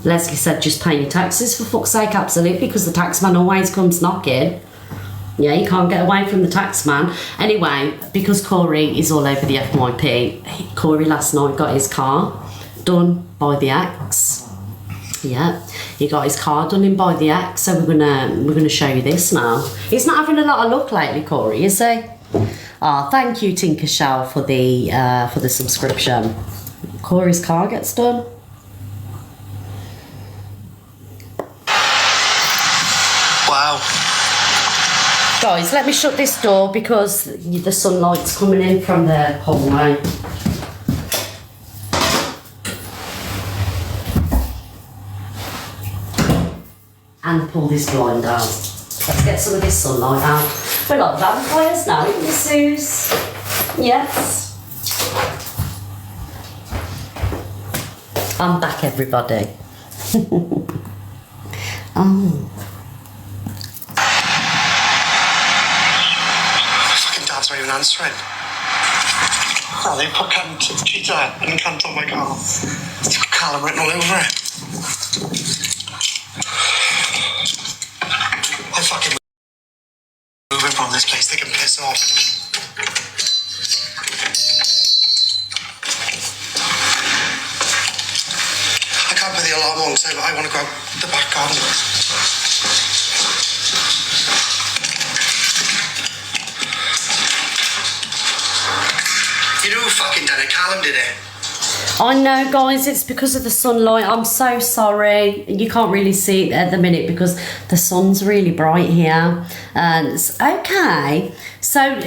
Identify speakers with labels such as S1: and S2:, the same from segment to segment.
S1: Leslie said, just pay your taxes for fuck's sake, absolutely, because the taxman always comes knocking. Yeah, you can't get away from the taxman. Anyway, because Corey is all over the FYP, Corey last night got his car done by the ex. Yeah, he got his car done in by the ex, so we're gonna show you this now. He's not having a lot of luck lately, Corey, is he? Ah, thank you, Tinker Shell, for the subscription. Corey's car gets done.
S2: Wow.
S1: Guys, let me shut this door because the sunlight's coming in from the hallway. And pull this blind out. Let's get some of this sunlight out. We're like vampires now, isn't it, Suze? Yes. I'm back, everybody. Oh.
S2: Fucking dad's not even answering. Oh, they put cheetah and cunt on my car. It's got Callum written all over it. I fucking moving from this place, they can piss off. I can't put the alarm on, so I want to go out the back garden. You know who fucking done it? Callum did it.
S1: I know, guys, it's because of the sunlight. I'm so sorry. You can't really see it at the minute because the sun's really bright here. And it's okay. So,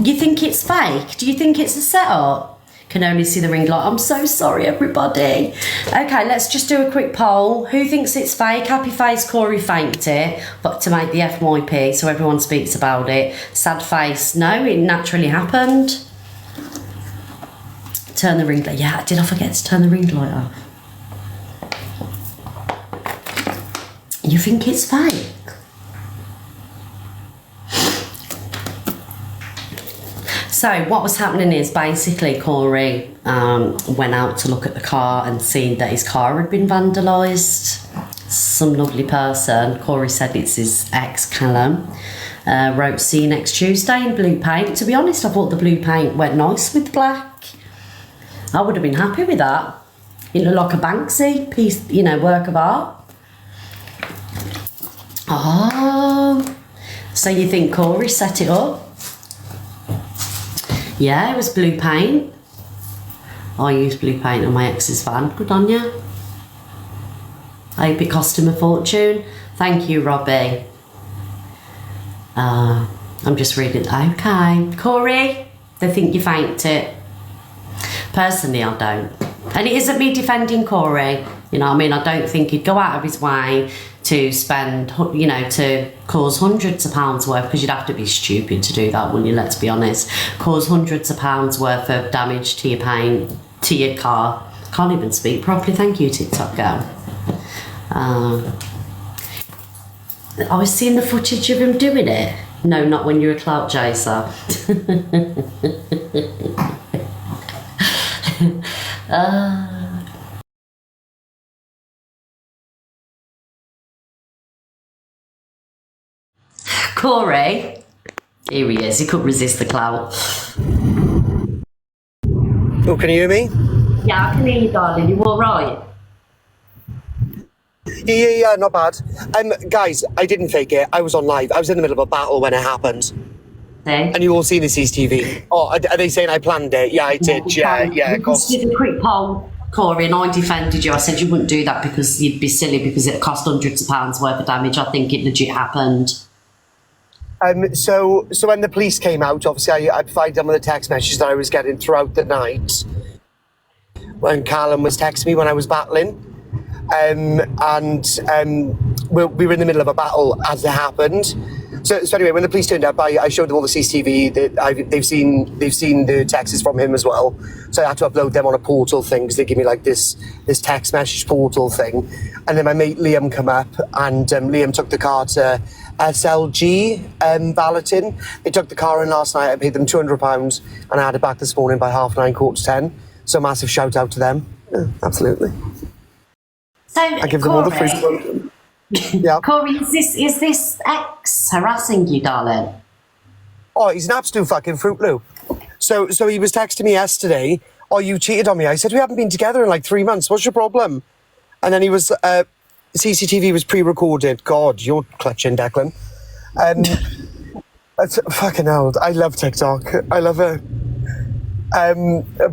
S1: you think it's fake? Do you think it's a setup? Can only see the ring light. I'm so sorry, everybody. Okay, let's just do a quick poll. Who thinks it's fake? Happy face, Corey faked it, but to make the FYP so everyone speaks about it. Sad face, no, it naturally happened. Turn the ring light. Yeah, did I forget to turn the ring light off? You think it's fake? So what was happening is basically Corey went out to look at the car and seen that his car had been vandalised. Some lovely person, Corey said it's his ex Callum, wrote see you next Tuesday in blue paint. To be honest, I thought the blue paint went nice with black. I would have been happy with that. It looked like a Banksy piece, you know, work of art. Oh, so you think Corey set it up? Yeah, it was blue paint. I used blue paint on my ex's van. Good on you. I hope it cost him a fortune. Thank you, Robbie. I'm just reading. Okay, Corey, they think you faked it. Personally, I don't. And it isn't me defending Corey. You know what I mean? I don't think he'd go out of his way to spend, you know, to cause hundreds of pounds worth, because you'd have to be stupid to do that, wouldn't you? Let's be honest. Cause hundreds of pounds worth of damage to your paint, to your car. Can't even speak properly. Thank you, TikTok girl. I was seeing the footage of him doing it. No, not when you're a clout chaser. Corey, here he is. He couldn't resist the clout.
S2: Oh, can you hear me?
S1: Yeah, I can hear you, darling. You all right?
S2: Yeah, not bad. Guys, I didn't fake it. I was on live. I was in the middle of a battle when it happened.
S1: See?
S2: And you all seen the CCTV. Oh, are they saying I planned it? Yeah, I did. Yeah, of course.
S1: We just did a quick poll, Corey, and I defended you. I said you wouldn't do that because you'd be silly because it cost hundreds of pounds worth of damage. I think it legit happened.
S2: So when the police came out, obviously I provided them with the text messages that I was getting throughout the night when Callum was texting me when I was battling. We were in the middle of a battle as it happened. So anyway, when the police turned up, I showed them all the CCTV. That they've seen the texts from him as well. So I had to upload them on a portal thing because they give me like this text message portal thing. And then my mate Liam come up, and Liam took the car to SLG balloting. They took the car in last night. I paid them £200, and I had it back this morning by 9:30, 10:15. So massive shout out to them. Yeah, absolutely.
S1: So,
S2: I give them all the free. Yeah.
S1: Corey, is this ex harassing you, darling?
S2: Oh, he's an absolute fucking Fruit Loop. So he was texting me yesterday, oh, you cheated on me. I said, we haven't been together in like 3 months. What's your problem? And then he was, CCTV was pre-recorded. God, you're clutching, Declan. Fucking hell, I love TikTok. I love it.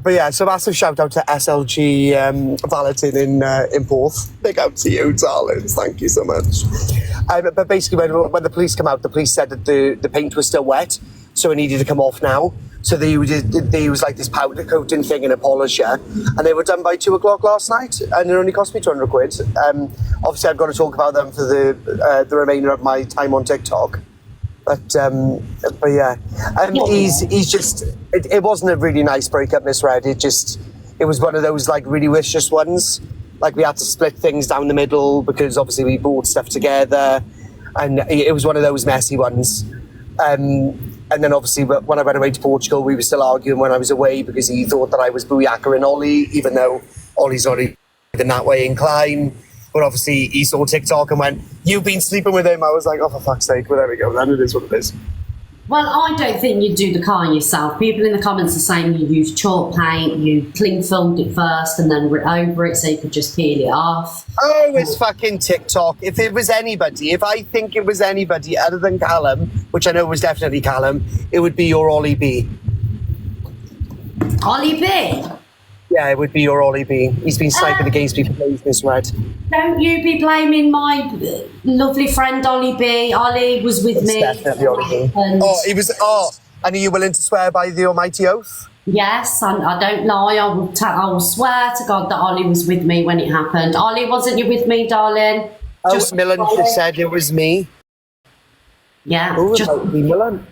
S2: But yeah, so massive shout out to SLG Valetin in Porth. Big out to you, darlings. Thank you so much. But basically, when the police come out, the police said that the paint was still wet, so it needed to come off now. So they used like this powder coating thing and a polisher, and they were done by 2 o'clock last night, and it only cost me 200 quid. Obviously, I've got to talk about them for the remainder of my time on TikTok. But yeah, he's just. It wasn't a really nice breakup, Miss Red. It was one of those like really vicious ones. Like we had to split things down the middle because obviously we bought stuff together, and it was one of those messy ones. And then obviously when I went away to Portugal, we were still arguing when I was away because he thought that I was booyakering Ollie, even though Ollie's already in that way inclined. But obviously he saw TikTok and went, you've been sleeping with him. I was like, oh, for fuck's sake. Well, there we go. Then it is what it is.
S1: Well, I don't think you do the car yourself. People in the comments are saying you use chalk paint, you cling filmed it first and then writ over it so you could just peel it off.
S2: Oh, it's fucking TikTok. If I think it was anybody other than Callum, which I know was definitely Callum, it would be your Ollie B.
S1: Ollie B?
S2: Yeah, it would be your Ollie B. He's been sniping against me for days, Miss Red.
S1: Don't you be blaming my lovely friend Ollie B. Ollie was with me.
S2: Definitely Ollie B. And are you willing to swear by the almighty oath?
S1: Yes, I don't lie. I will swear to God that Ollie was with me when it happened. Ollie, wasn't you with me, darling?
S2: Just Millen just said it was me.
S1: Yeah.
S2: Millen.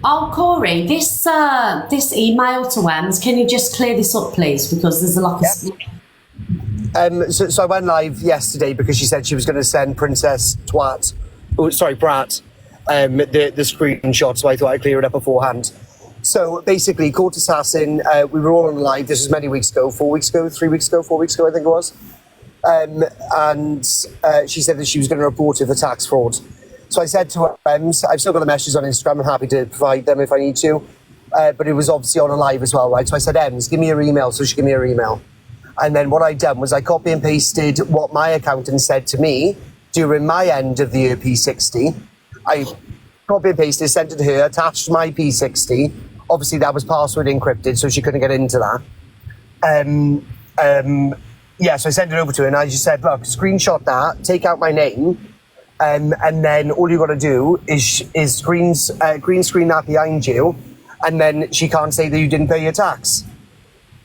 S1: Oh, Corey, this email to Ems, can you just clear this up, please? Because there's a lot of...
S2: So I went live yesterday because she said she was going to send Princess Brat, the screenshot, so I thought I'd clear it up beforehand. So basically, Court Assassin, we were all on live, this was many weeks ago, 4 weeks ago, 3 weeks ago, 4 weeks ago, I think it was. And she said that she was going to report it for tax fraud. So I said to her, I've still got the messages on Instagram. I'm happy to provide them if I need to. But it was obviously on a live as well, right? So I said, Ems, give me your email. So she gave me her email. And then what I'd done was I copy and pasted what my accountant said to me during my end of the year P60. I copy and pasted, sent it to her, attached my P60. Obviously, that was password encrypted, so she couldn't get into that. So I sent it over to her, and I just said, look, screenshot that, take out my name, and then all you got to do is green screen that behind you, and then she can't say that you didn't pay your tax.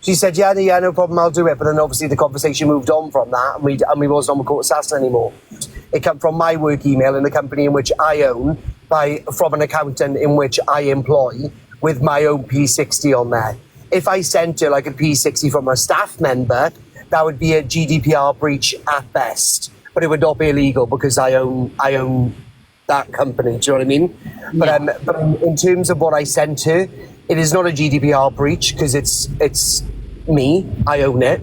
S2: She said, yeah, no problem, I'll do it. But then obviously the conversation moved on from that, and we wasn't on with Court Assassin anymore. It came from my work email in the company in which I own, from an accountant in which I employ, with my own P60 on there. If I sent her like a P60 from a staff member, that would be a GDPR breach at best. But it would not be illegal because I own that company. Do you know what I mean? Yeah. But in terms of what I sent her, it is not a GDPR breach because it's me. I own it.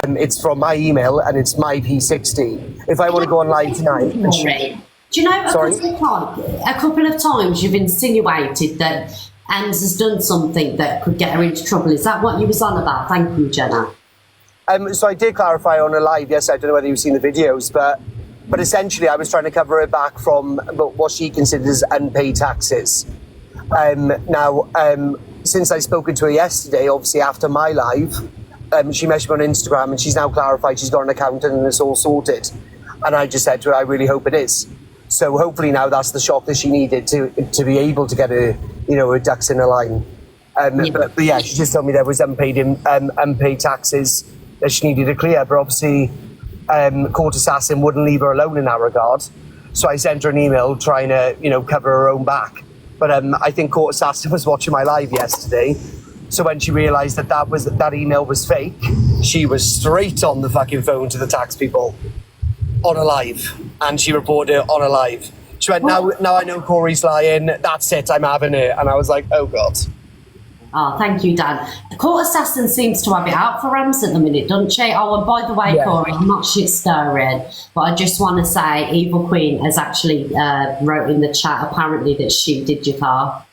S2: It's from my email and it's my P60. If I want to go on live tonight,
S1: do you know a couple of times you've insinuated that Ems has done something that could get her into trouble. Is that what you was on about? Thank you, Jenna.
S2: So I did clarify on a live, yes, I don't know whether you've seen the videos, but essentially I was trying to cover her back from what she considers unpaid taxes. Since I've spoken to her yesterday, obviously after my live, she messaged me on Instagram and she's now clarified she's got an accountant and it's all sorted. And I just said to her, I really hope it is. So hopefully now that's the shock that she needed to be able to get her, her ducks in a line. But yeah, she just told me there was unpaid taxes that she needed to clear, but obviously Court Assassin wouldn't leave her alone in that regard. So I sent her an email trying to, cover her own back. But I think Court Assassin was watching my live yesterday. So when she realised that email was fake, she was straight on the fucking phone to the tax people on a live. And she reported it on a live. She went, now I know Corey's lying, that's it, I'm having it. And I was like, oh God.
S1: Oh, thank you, Dan. The Court Assassin seems to have it out for Rams at the minute, doesn't she? Oh, and by the way,
S2: Yeah.
S1: Corey, I'm not shit stirring, but I just want to say Evil Queen has actually wrote in the chat apparently that she did your car.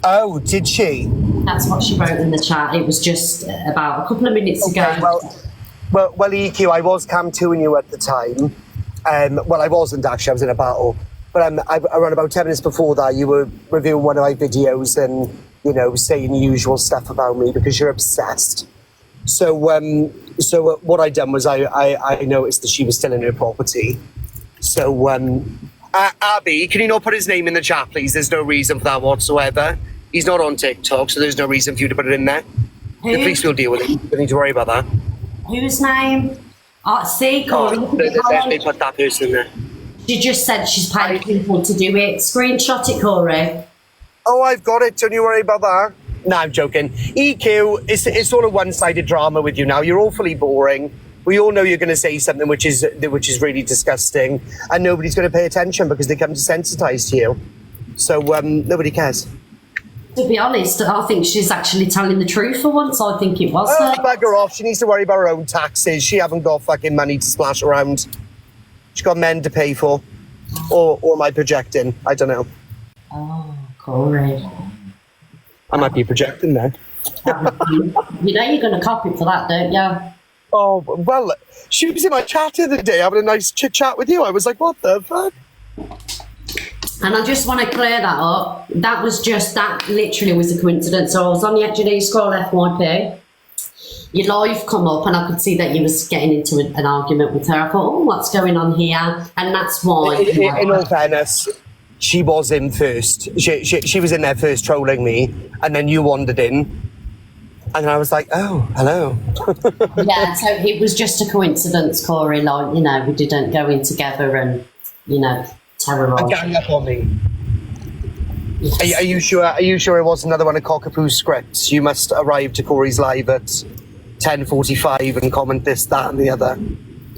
S2: Oh, did she?
S1: That's what she wrote in the chat. It was just about a couple of minutes ago.
S2: Well, EQ, I was cam 2 you at the time. Well, I wasn't actually, I was in a battle. But around about 10 minutes before that, you were reviewing one of my videos and, you know, saying the usual stuff about me because you're obsessed. So what I done was I noticed that she was still in her property. So, Abby, can you not put his name in the chat, please? There's no reason for that whatsoever. He's not on TikTok, so there's no reason for you to put it in there. The police will deal with it. You don't need to worry about that.
S1: Whose name? See, Corey.
S2: They put that person in there.
S1: She just said she's paid people to do it. Screenshot it, Corey.
S2: Oh, I've got it. Don't you worry about that. No, I'm joking. EQ, it's all a one-sided drama with you now. You're awfully boring. We all know you're going to say something which is really disgusting, and nobody's going to pay attention because they come desensitized to you. So nobody cares.
S1: To be honest, I think she's actually telling the truth for once. I think it was her.
S2: Oh, bugger off. She needs to worry about her own taxes. She haven't got fucking money to splash around. She's got men to pay for. Or am I projecting? I don't know.
S1: Oh, Corey.
S2: I might be projecting there.
S1: You know you're going to cop it for that, don't you?
S2: Oh, well, she was in my chat the other day having a nice chit-chat with you. I was like, what the fuck?
S1: And I just want to clear that up. That literally was a coincidence. So I was on the edge of the scroll FYP. Your live come up and I could see that you was getting into an argument with her. I thought, oh, what's going on here? And that's why.
S2: In all fairness, she was in first. She was in there first trolling me, and then you wandered in. And I was like, oh, hello.
S1: Yeah, so it was just a coincidence, Corey. Like, you know, we didn't go in together and, you know, terrorise.
S2: And gang up on me.
S1: Yes.
S2: Are you sure? Are you sure it was another one of Cockapoo's scripts? You must arrive to Corey's live at 10:45 and comment this, that, and the other.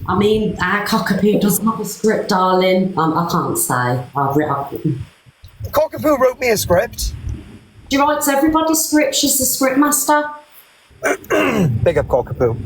S1: I mean, our Cockapoo doesn't have a script, darling. I can't say.
S2: Cockapoo wrote me a script.
S1: She writes everybody's script. She's the script master.
S2: Big up Cockapoo.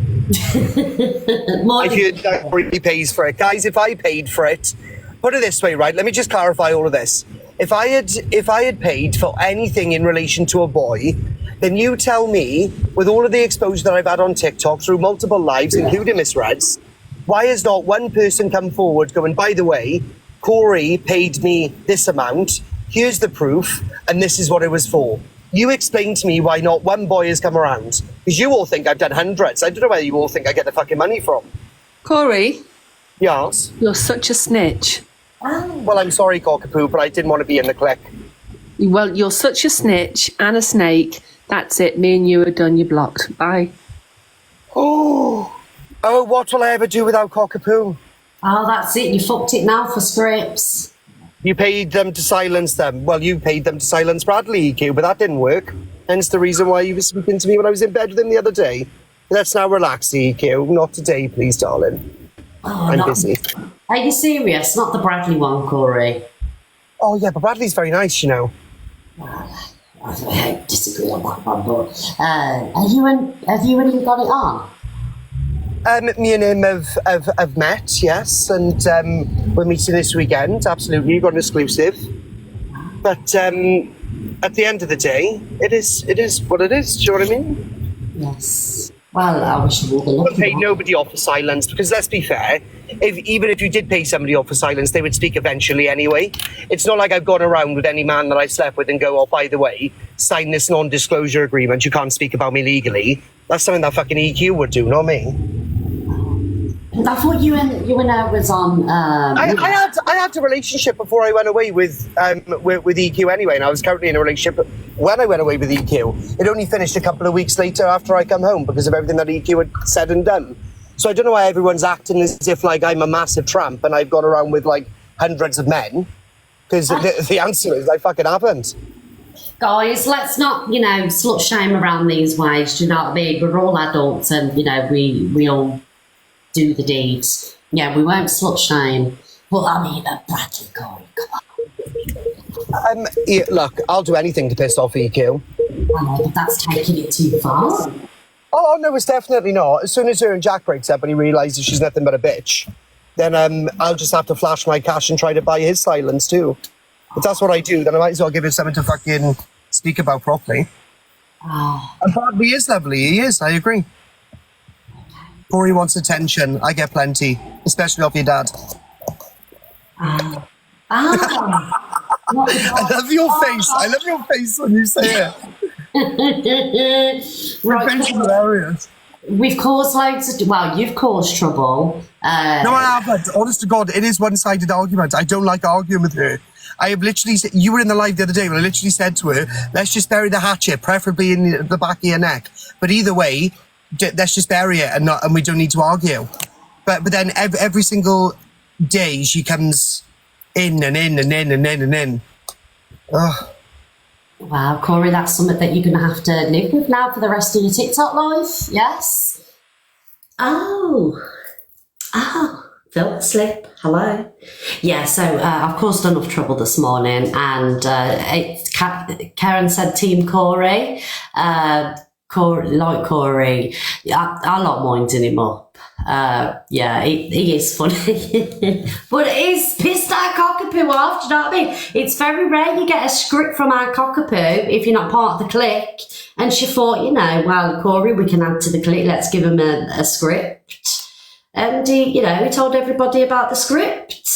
S2: I heard that Corey pays for it. Guys, if I paid for it, put it this way, right? Let me just clarify all of this. If I had paid for anything in relation to a boy, then you tell me, with all of the exposure that I've had on TikTok through multiple lives, including Miss Reds, why has not one person come forward going, by the way, Corey paid me this amount, here's the proof, and this is what it was for. You explain to me why not one boy has come around. Because you all think I've done hundreds. I don't know where you all think I get the fucking money from.
S3: Corey,
S2: Yes?
S3: you're such a snitch.
S2: Well, I'm sorry, Cockapoo, but I didn't want to be in the clique.
S3: Well, you're such a snitch and a snake. That's it. Me and you are done. You're blocked. Bye.
S2: Oh, what will I ever do without Cockapoo?
S1: Oh, that's it. You fucked it now for scripts.
S2: You paid them to silence them. Well, you paid them to silence Bradley, EQ, but that didn't work. Hence the reason why you were speaking to me when I was in bed with him the other day. Let's now relax, EQ. Not today, please, darling.
S1: Oh,
S2: I'm busy.
S1: Are you serious? Not the Bradley one, Corey.
S2: Oh, yeah, but Bradley's very nice, you know.
S1: I disagree on that one, but have you and him got it on?
S2: Me and him have met, yes, and we're meeting this weekend. Absolutely, you've got an exclusive. But at the end of the day, it is what it is. Do you know what I mean?
S1: Yes. Well, I wish you would have
S2: I
S1: looked
S2: pay nobody off for silence because let's be fair. Even if you did pay somebody off for silence, they would speak eventually anyway. It's not like I've gone around with any man that I slept with and go, oh, by the way, sign this non-disclosure agreement. You can't speak about me legally. That's something that fucking EQ would do, not me.
S1: I thought you and I was on.
S2: I had a relationship before I went away with EQ anyway, and I was currently in a relationship when I went away with EQ. It only finished a couple of weeks later after I come home because of everything that EQ had said and done. So I don't know why everyone's acting as if like I'm a massive tramp and I've gone around with like hundreds of men. Because the answer is I fucking haven't.
S1: Guys, let's not, slut shame around these ways. Do you know what I mean? We're all adults, and we all do the deeds. Yeah, we won't slut shame. Well, I mean, Bradley, Corey, come on.
S2: Yeah, look, I'll do anything to piss off EQ.
S1: I know, but that's taking it too far.
S2: Oh, no, it's definitely not. As soon as her and Jack breaks up and he realises she's nothing but a bitch, then I'll just have to flash my cash and try to buy his silence too. If that's what I do, then I might as well give him something to fucking speak about properly.
S1: Oh.
S2: And Bradley is lovely. He is, I agree. Corey wants attention. I get plenty, especially off your dad.
S1: Oh.
S2: I love your face. I love your face when you say it.
S1: Right.
S2: It's hilarious.
S1: We've caused loads of... Well, you've caused trouble.
S2: No, I haven't. Honest to God, it is one-sided argument. I don't like arguing with her. I have literally... You were in the live the other day when I literally said to her, let's just bury the hatchet, preferably in the back of your neck. But either way, let's just bury it and we don't need to argue. But then every single day she comes in and in and in and in and in. Ugh.
S1: Wow, Corey, that's something that you're going to have to live with now for the rest of your TikTok life, yes? Oh, felt slip, hello. Yeah, so I've caused enough trouble this morning, and Karen said Team Corey. Corey, I like winding him up. Yeah, he is funny. But it is pissed our cockapoo off, do you know what I mean? It's very rare you get a script from our cockapoo if you're not part of the clique. And she thought, you know, well, Corey, we can add to the clique, let's give him a script. And he told everybody about the script.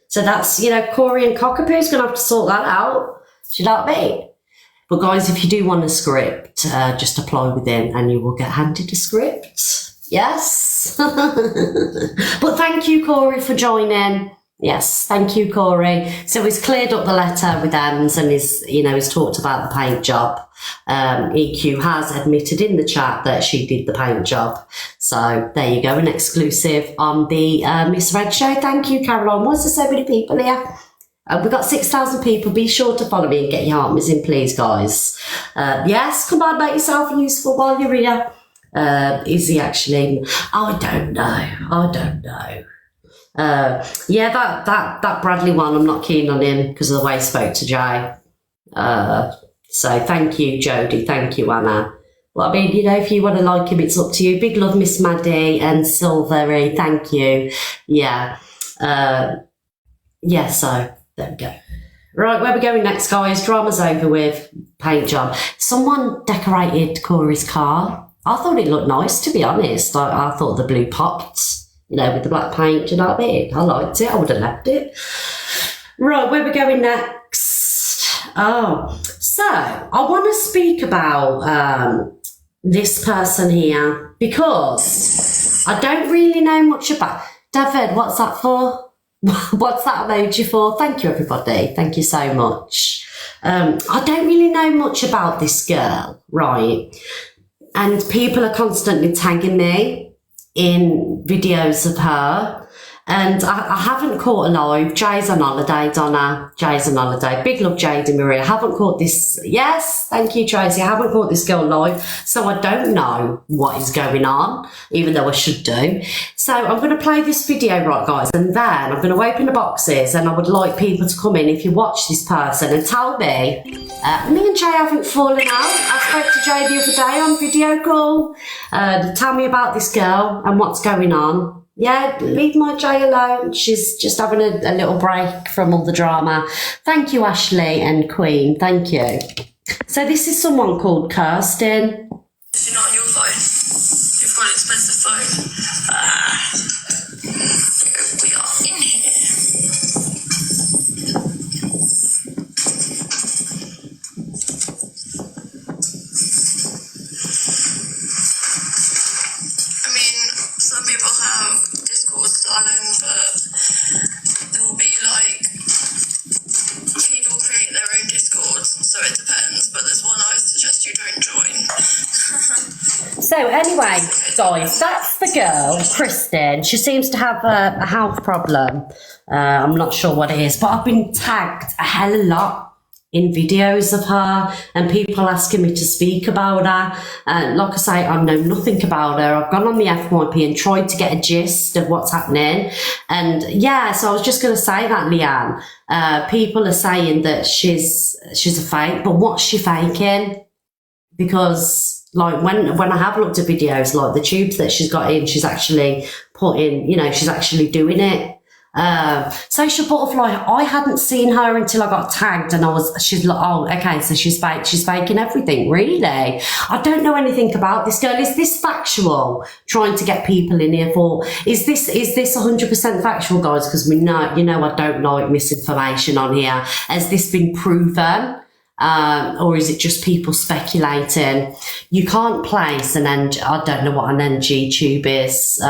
S1: So that's, Corey and cockapoo's going to have to sort that out. Do you know what I mean? But guys, if you do want a script, just apply within and you will get handed a script. Yes. But thank you, Corey, for joining. Yes, thank you, Corey. So he's cleared up the letter with Ems and he's talked about the paint job. EQ has admitted in the chat that she did the paint job. So there you go, an exclusive on the Miss Red Show. Thank you, Caroline. Why is there so many people here? We've got 6,000 people. Be sure to follow me and get your heart missing, please, guys. Yes, come on, make yourself useful while you're here. Is he actually? I don't know. Yeah, that Bradley one, I'm not keen on him because of the way he spoke to Jay. So thank you, Jodie. Thank you, Anna. Well, I mean, if you want to like him, it's up to you. Big love, Miss Maddie and Silvery. Thank you. Yeah. Yeah, so there we go. Right, where are we going next, guys? Drama's over with. Paint job. Someone decorated Corey's car. I thought it looked nice, to be honest. I thought the blue popped, with the black paint. Do you know what I mean? I liked it. I would have left it. Right, where are we going next? Oh, so I want to speak about this person here because I don't really know much about... David, what's that for? What's that emoji for? Thank you, everybody. Thank you so much. I don't really know much about this girl, right? And people are constantly tagging me in videos of her. And I haven't caught her live. Jay's on holiday, Donna. Jay's on holiday. Big love, Jade and Maria. I haven't caught this. Yes, thank you, Tracy. I haven't caught this girl live. So I don't know what is going on, even though I should do. So I'm going to play this video, right, guys? And then I'm going to open the boxes and I would like people to come in if you watch this person and tell me. Me and Jay haven't fallen out. I spoke to Jay the other day on video call. Tell me about this girl and what's going on. Yeah, leave my Jay alone. She's just having a little break from all the drama. Thank you, Ashley and Queen. Thank you. So this is someone called Kirsten.
S4: If you're not on your phone, you've got an expensive phone. Here we are in here. I mean, some people have Discord styling, but there will be people create their own Discords, so it depends, but there's one I would suggest you don't join.
S1: So anyway, guys, that's the girl, Kirsten. She seems to have a health problem. I'm not sure what it is, but I've been tagged a hell of a lot in videos of her and people asking me to speak about her. Like I say, I know nothing about her. I've gone on the FYP and tried to get a gist of what's happening. And yeah, so I was just going to say that, Leanne. People are saying that she's a fake, but what's she faking? because like when I have looked at videos, like the tubes that she's got in, she's actually putting, you know, she's actually doing it. Social butterfly, I hadn't seen her until I got tagged, and she's like, oh, okay, so she's faking everything, really? I don't know anything about this girl. Is this factual? Trying to get people in here for, is this 100% factual, guys? Because we know, you know, I don't like misinformation on here. Has this been proven? Or is it just people speculating? You can't place I don't know what an NG tube is.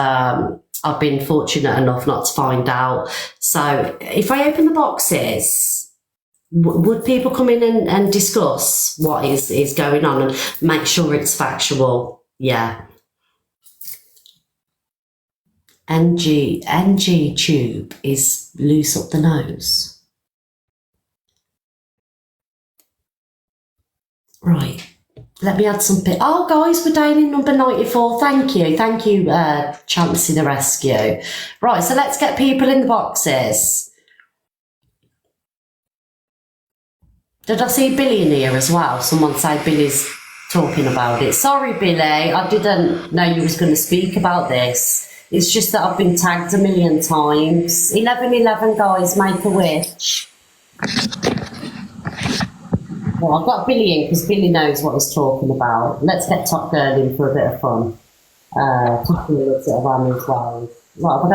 S1: I've been fortunate enough not to find out. So if I open the boxes, would people come in and discuss what is going on and make sure it's factual? Yeah. NG tube is loose up the nose. Right. Let me add some Oh, guys, we're down in number 94. Thank you, Chancey the Rescue. Right, so let's get people in the boxes. Did I see Billy in here as well? Someone said Billy's talking about it. Sorry, Billy, I didn't know you was going to speak about this. It's just that I've been tagged a million times. 1111, guys, make a wish. Well, I've got Billy in because Billy knows what he's talking about. Let's get Top Girl in for a bit of fun. Talking a little bit around as well.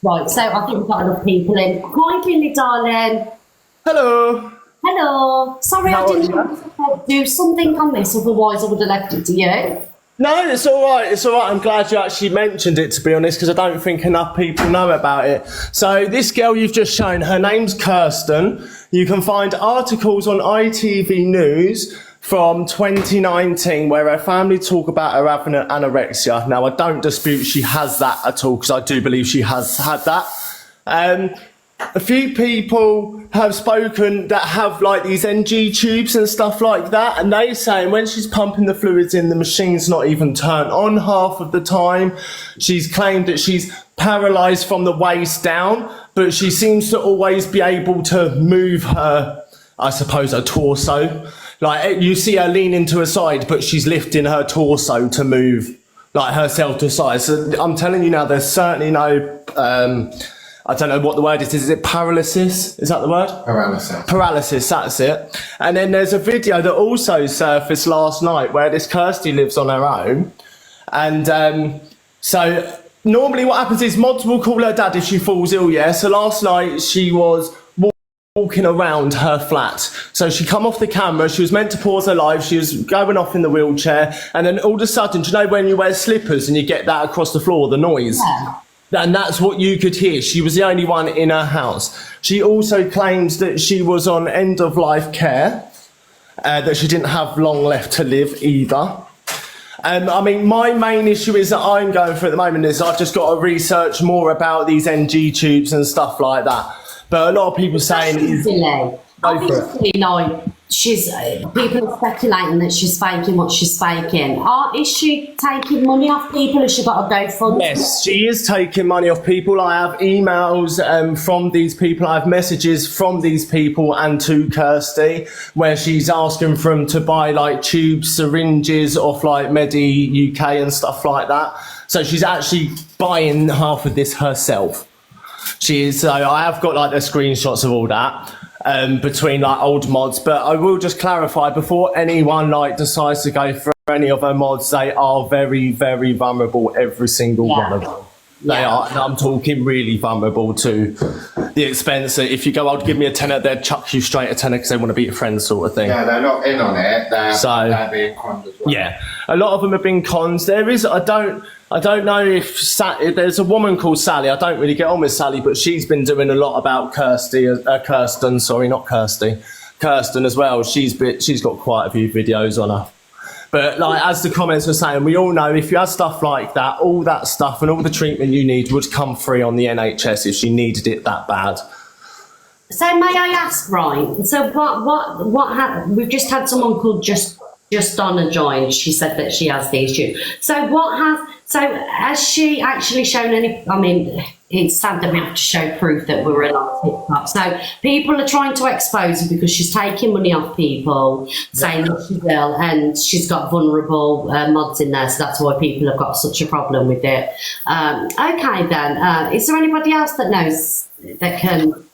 S1: Right, so I think we've got enough people in. Hi, Billy, darling.
S5: Hello.
S1: Hello. Sorry, I didn't do something on this, otherwise I would have left it to you.
S5: No, it's all right. It's all right. I'm glad you actually mentioned it, to be honest, because I don't think enough people know about it. So this girl you've just shown, her name's Kirsten. You can find articles on ITV News from 2019 where her family talk about her having anorexia. Now, I don't dispute she has that at all, because I do believe she has had that. A few people have spoken that have like these NG tubes and stuff like that, and they saying when she's pumping the fluids in, the machine's not even turned on half of the time. She's claimed that she's paralysed from the waist down, but she seems to always be able to move her, I suppose, her torso. Like you see her leaning to her side, but she's lifting her torso to move like herself to the side. So I'm telling you now, there's certainly no I don't know what the word is. Is it paralysis? Is that the word?
S6: Paralysis.
S5: Paralysis, that's it. And then there's a video that also surfaced last night where this Kirsty lives on her own. And so normally what happens is mods will call her dad if she falls ill, yeah? So last night she was walking around her flat. So she come off the camera, she was meant to pause her live, she was going off in the wheelchair, and then all of a sudden, do you know when you wear slippers and you get that across the floor, the noise?
S1: Yeah.
S5: And that's what you could hear. She was the only one in her house. She also claims that she was on end-of-life care, that she didn't have long left to live either. I mean, my main issue is that I'm going through at the moment is I've just got to research more about these NG tubes and stuff like that. But a lot of people saying...
S1: Obviously, like, people are speculating that she's faking what she's faking. Is she taking money off people? Has she got a GoFundMe?
S5: Yes, she is taking money off people. I have emails from these people. I have messages from these people and to Kirsty where she's asking for them to buy like tubes, syringes off like Medi UK and stuff like that. So she's actually buying half of this herself. She is. So I have got like the screenshots of all that. Between like old mods, but I will just clarify before anyone like decides to go for any of her mods, they are very, very vulnerable, every single one of them. They are, and I'm talking really vulnerable to the expense that if you go, "Oh, give me a tenner," they'd chuck you straight a tenner because they want to be your friend, sort of thing.
S6: Yeah, they're not in on it. They're being conned as well.
S5: Yeah, a lot of them have been cons. There is, I don't know if there's a woman called Sally. I don't really get on with Sally, but she's been doing a lot about Kirsten as well. She's got quite a few videos on her. But like as the comments were saying, we all know if you had stuff like that, all that stuff and all the treatment you need would come free on the NHS if she needed it that bad.
S1: So may I ask, right? So what happened? We've just had someone called just Donna join. She said that she has these tubes. So has she actually shown any? I mean, it's sad that we have to show proof that we're in on TikTok. So people are trying to expose her because she's taking money off people, saying that she's ill and she's got vulnerable mods in there. So that's why people have got such a problem with it. Okay then, is there anybody else that knows that can...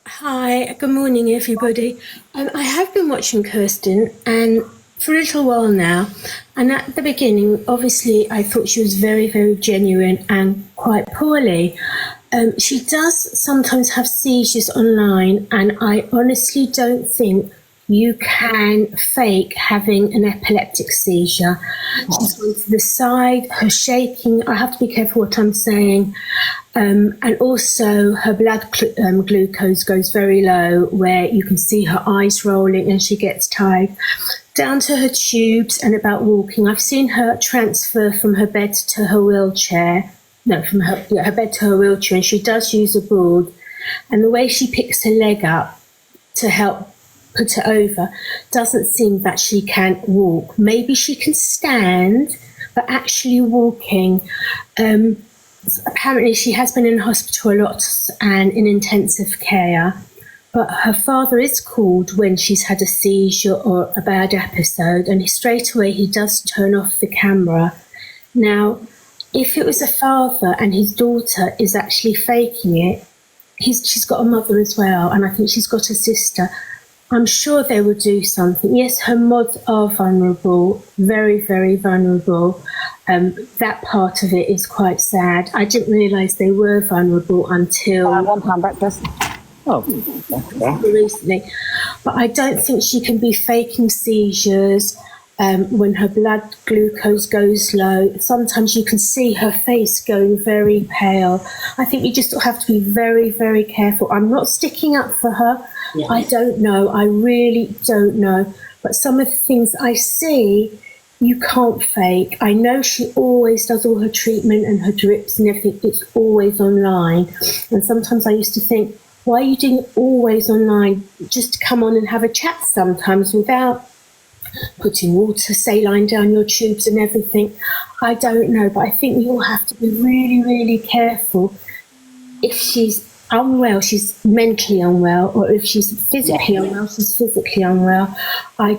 S7: Hi, good morning everybody. I have been watching Kirsten and for a little while now, and at the beginning obviously I thought she was very, very genuine and quite poorly. She does sometimes have seizures online, and I honestly don't think you can fake having an epileptic seizure. She's going to the side, her shaking, I have to be careful what I'm saying, and also her blood glucose goes very low, where you can see her eyes rolling and she gets tired. Down to her tubes and about walking. I've seen her transfer from her bed to her wheelchair. No, from her bed to her wheelchair, and she does use a board. And the way she picks her leg up to help put it over doesn't seem that she can walk. Maybe she can stand, but actually walking. Apparently she has been in hospital a lot and in intensive care. But her father is called when she's had a seizure or a bad episode, and straight away he does turn off the camera. Now, if it was a father and his daughter is actually faking it, she's got a mother as well, and I think she's got a sister. I'm sure they will do something. Yes, her mods are vulnerable, very, very vulnerable. That part of it is quite sad. I didn't realise they were vulnerable until...
S8: £1 breakfast. Oh,
S7: recently. But I don't think she can be faking seizures when her blood glucose goes low. Sometimes you can see her face going very pale. I think you just have to be very, very careful. I'm not sticking up for her. Yeah. I don't know. I really don't know. But some of the things I see, you can't fake. I know she always does all her treatment and her drips and everything. It's always online. And sometimes I used to think, why are you doing it always online? Just come on and have a chat sometimes without putting water, saline down your tubes and everything. I don't know, but I think we all have to be really, really careful. If she's unwell, she's mentally unwell, or if she's physically unwell, she's physically unwell. I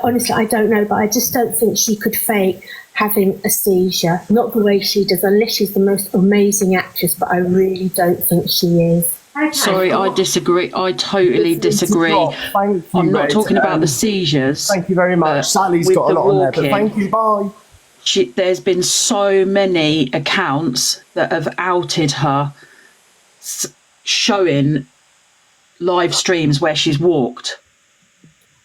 S7: honestly, I don't know, but I just don't think she could fake having a seizure. Not the way she does, unless she's the most amazing actress, but I really don't think she is.
S1: Okay.
S9: Sorry, I disagree. I totally disagree.
S5: Thank you,
S9: I'm not
S5: Red.
S9: talking about the seizures.
S5: Thank you very much. Sally's got a lot on there, but thank you. Bye.
S9: There's been so many accounts that have outed her, showing live streams where she's walked.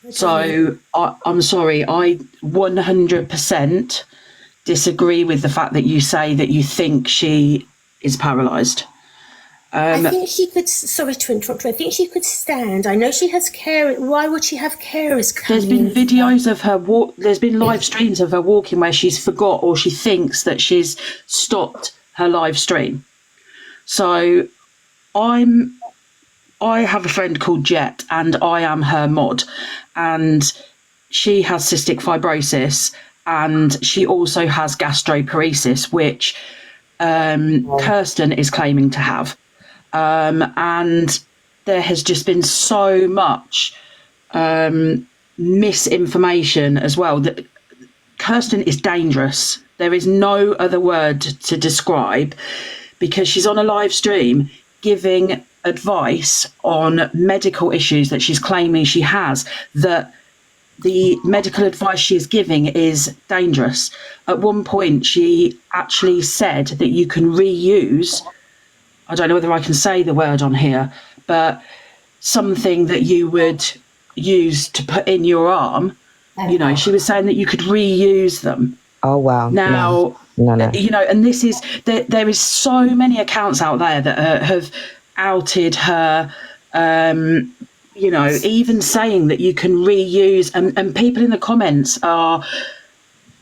S9: Okay. So I'm sorry, I 100% disagree with the fact that you say that you think she is paralysed.
S7: I think she could, sorry to interrupt you, I think she could stand. I know she has care. Why would she have carers coming?
S9: There's been videos of her there's been live streams of her walking where she's forgot or she thinks that she's stopped her live stream. So I have a friend called Jet, and I am her mod, and she has cystic fibrosis, and she also has gastroparesis, which Kirsten is claiming to have. And there has just been so much misinformation as well. That Kirsten is dangerous. There is no other word to describe, because she's on a live stream giving advice on medical issues that she's claiming she has, that the medical advice she is giving is dangerous. At one point, she actually said that you can reuse, I don't know whether I can say the word on here, but something that you would use to put in your arm, you know, she was saying that you could reuse them.
S8: Oh, wow.
S9: Now,
S8: no.
S9: You know, and this is, there is so many accounts out there that have outed her, you know, even saying that you can reuse, and people in the comments are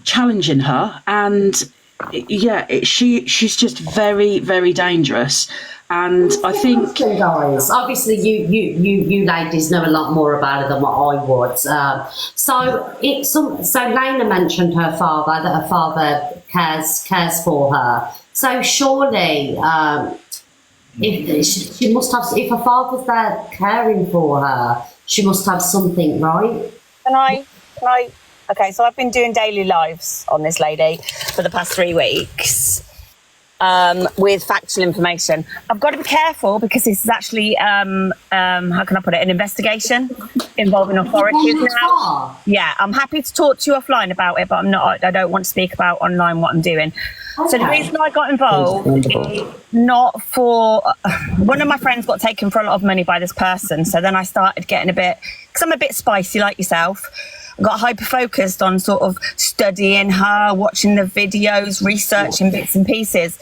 S9: challenging her, and yeah, she's just very, very dangerous. And I think,
S1: guys, obviously you ladies know a lot more about it than what I would. So Lena mentioned her father, that her father cares for her. So surely, if she must have, if her father's there caring for her, she must have something, right?
S10: Can I? Okay, so I've been doing daily lives on this lady for the past 3 weeks. With factual information. I've got to be careful because this is actually, how can I put it, an investigation involving authorities now. Yeah, I'm happy to talk to you offline about it, but I don't want to speak about online what I'm doing. Okay. So the reason I got involved is not for, one of my friends got taken for a lot of money by this person. So then I started getting a bit, because I'm a bit spicy like yourself. I got hyper focused on sort of studying her, watching the videos, researching bits and pieces.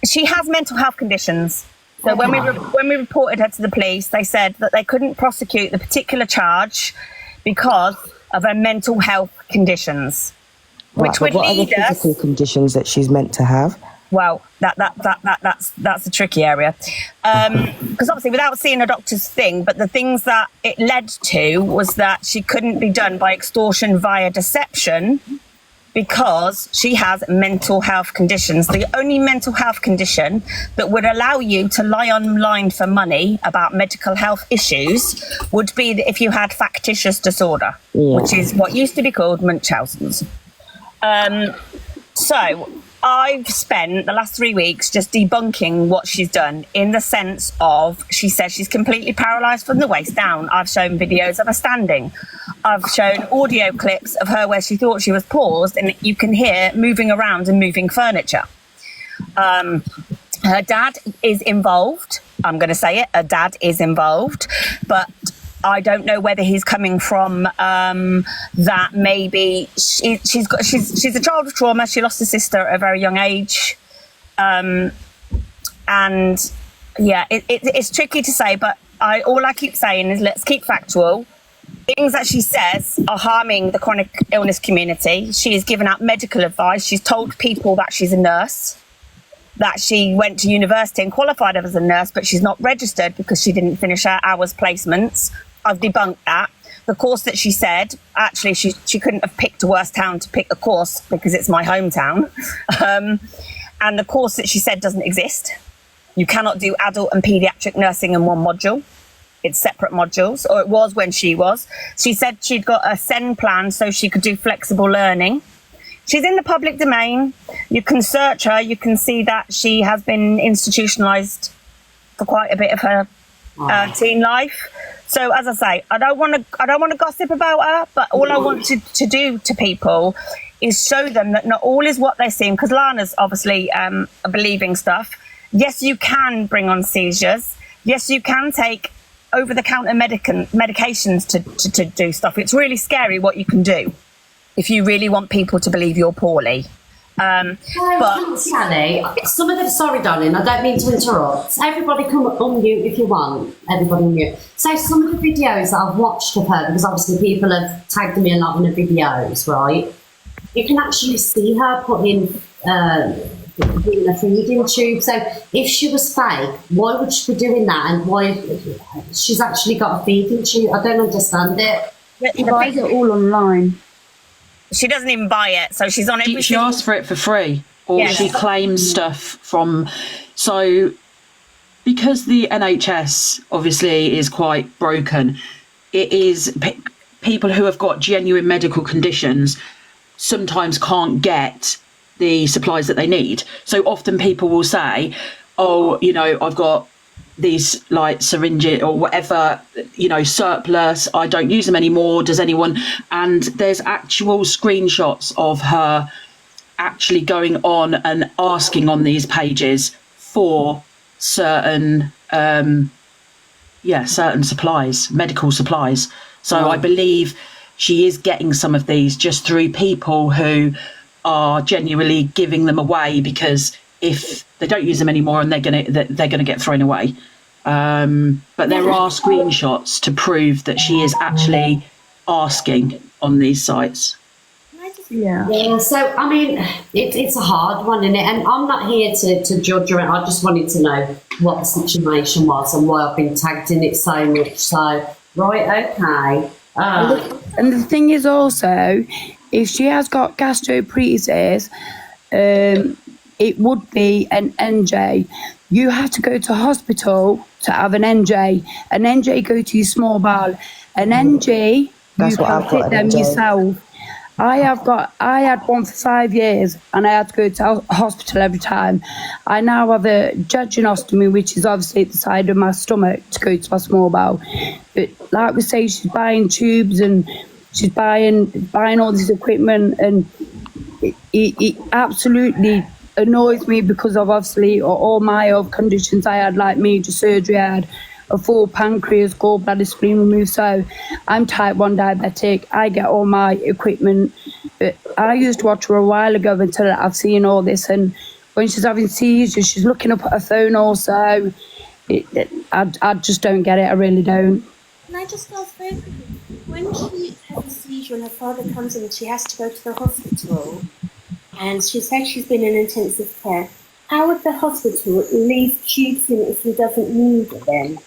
S10: She has mental health conditions. So when we reported her to the police, they said that they couldn't prosecute the particular charge because of her mental health conditions, which would
S11: what
S10: lead
S11: are the physical conditions that she's meant to have?
S10: Well, that's a tricky area, because obviously without seeing a doctor's thing, but the things that it led to was that she couldn't be done by extortion via deception because she has mental health conditions. The only mental health condition that would allow you to lie online for money about medical health issues would be that if you had factitious disorder, which is what used to be called Munchausen's. So I've spent the last 3 weeks just debunking what she's done, in the sense of, she says she's completely paralysed from the waist down. I've shown videos of her standing. I've shown audio clips of her where she thought she was paused and you can hear moving around and moving furniture. Her dad is involved. I'm going to say it. Her dad is involved, but I don't know whether he's coming from that maybe she's a child of trauma. She lost a sister at a very young age, and yeah, it's tricky to say. But all I keep saying is let's keep factual. Things that she says are harming the chronic illness community. She has given out medical advice. She's told people that she's a nurse, that she went to university and qualified as a nurse, but she's not registered because she didn't finish her hours placements. I've debunked that. The course that she said, actually, she couldn't have picked a worse town to pick a course because it's my hometown. And the course that she said doesn't exist. You cannot do adult and paediatric nursing in one module. It's separate modules, or it was when she was. She said she'd got a SEND plan so she could do flexible learning. She's in the public domain. You can search her. You can see that she has been institutionalised for quite a bit of her teen life. So as I say, I don't want to gossip about her, but all I want to do to people is show them that not all is what they seem. Because Lana's obviously believing stuff. Yes, you can bring on seizures. Yes, you can take over-the-counter medications to do stuff. It's really scary what you can do if you really want people to believe you're poorly.
S1: But Sally, some of the, sorry darling, I don't mean to interrupt. Everybody come on mute if you want. Everybody mute. So some of the videos that I've watched of her, because obviously people have tagged me a lot in the videos, right? You can actually see her putting a feeding tube. So if she was fake, why would she be doing that? And why she's actually got a feeding tube? I don't understand it.
S12: She buys it all online.
S10: She doesn't even buy it, so she's on everything.
S9: She asks for it for free, or she claims stuff from. So, because the NHS obviously is quite broken, it is people who have got genuine medical conditions sometimes can't get the supplies that they need. So often people will say, "Oh, you know, I've got these like syringes or whatever, you know, surplus, I don't use them anymore, does anyone?" And there's actual screenshots of her actually going on and asking on these pages for certain certain supplies, medical supplies. So I believe she is getting some of these just through people who are genuinely giving them away, because if they don't use them anymore and they're gonna get thrown away. But there are screenshots to prove that she is actually asking on these sites.
S7: Can I
S1: Yeah, so I mean, it's a hard one, isn't it? And I'm not here to judge her. I just wanted to know what the situation was and why I've been tagged in it so much. So, right, okay.
S12: And the thing is also, if she has got gastroparesis, it would be an NJ. You have to go to hospital to have an NJ. An NJ go to your small bowel. An NG,
S11: That's
S12: you
S11: what
S12: can
S11: I've got,
S12: fit
S11: an
S12: them
S11: NJ.
S12: yourself. I had one for 5 years and I had to go to hospital every time. I now have a jejunostomy, which is obviously at the side of my stomach to go to my small bowel. But like we say, she's buying tubes and she's buying all this equipment, and it absolutely annoys me because of obviously all my health conditions I had, like major surgery. I had a full pancreas, gallbladder, spleen removed. So I'm type 1 diabetic. I get all my equipment. But I used to watch her a while ago until I've seen all this. And when she's having seizures, she's looking up at her phone also. I just don't get it. I really don't.
S7: Can I just ask very quickly, when she has a seizure and her father comes in and she has to go to the hospital, and she says she's been in intensive care, how would the hospital leave tubes in if he doesn't need them?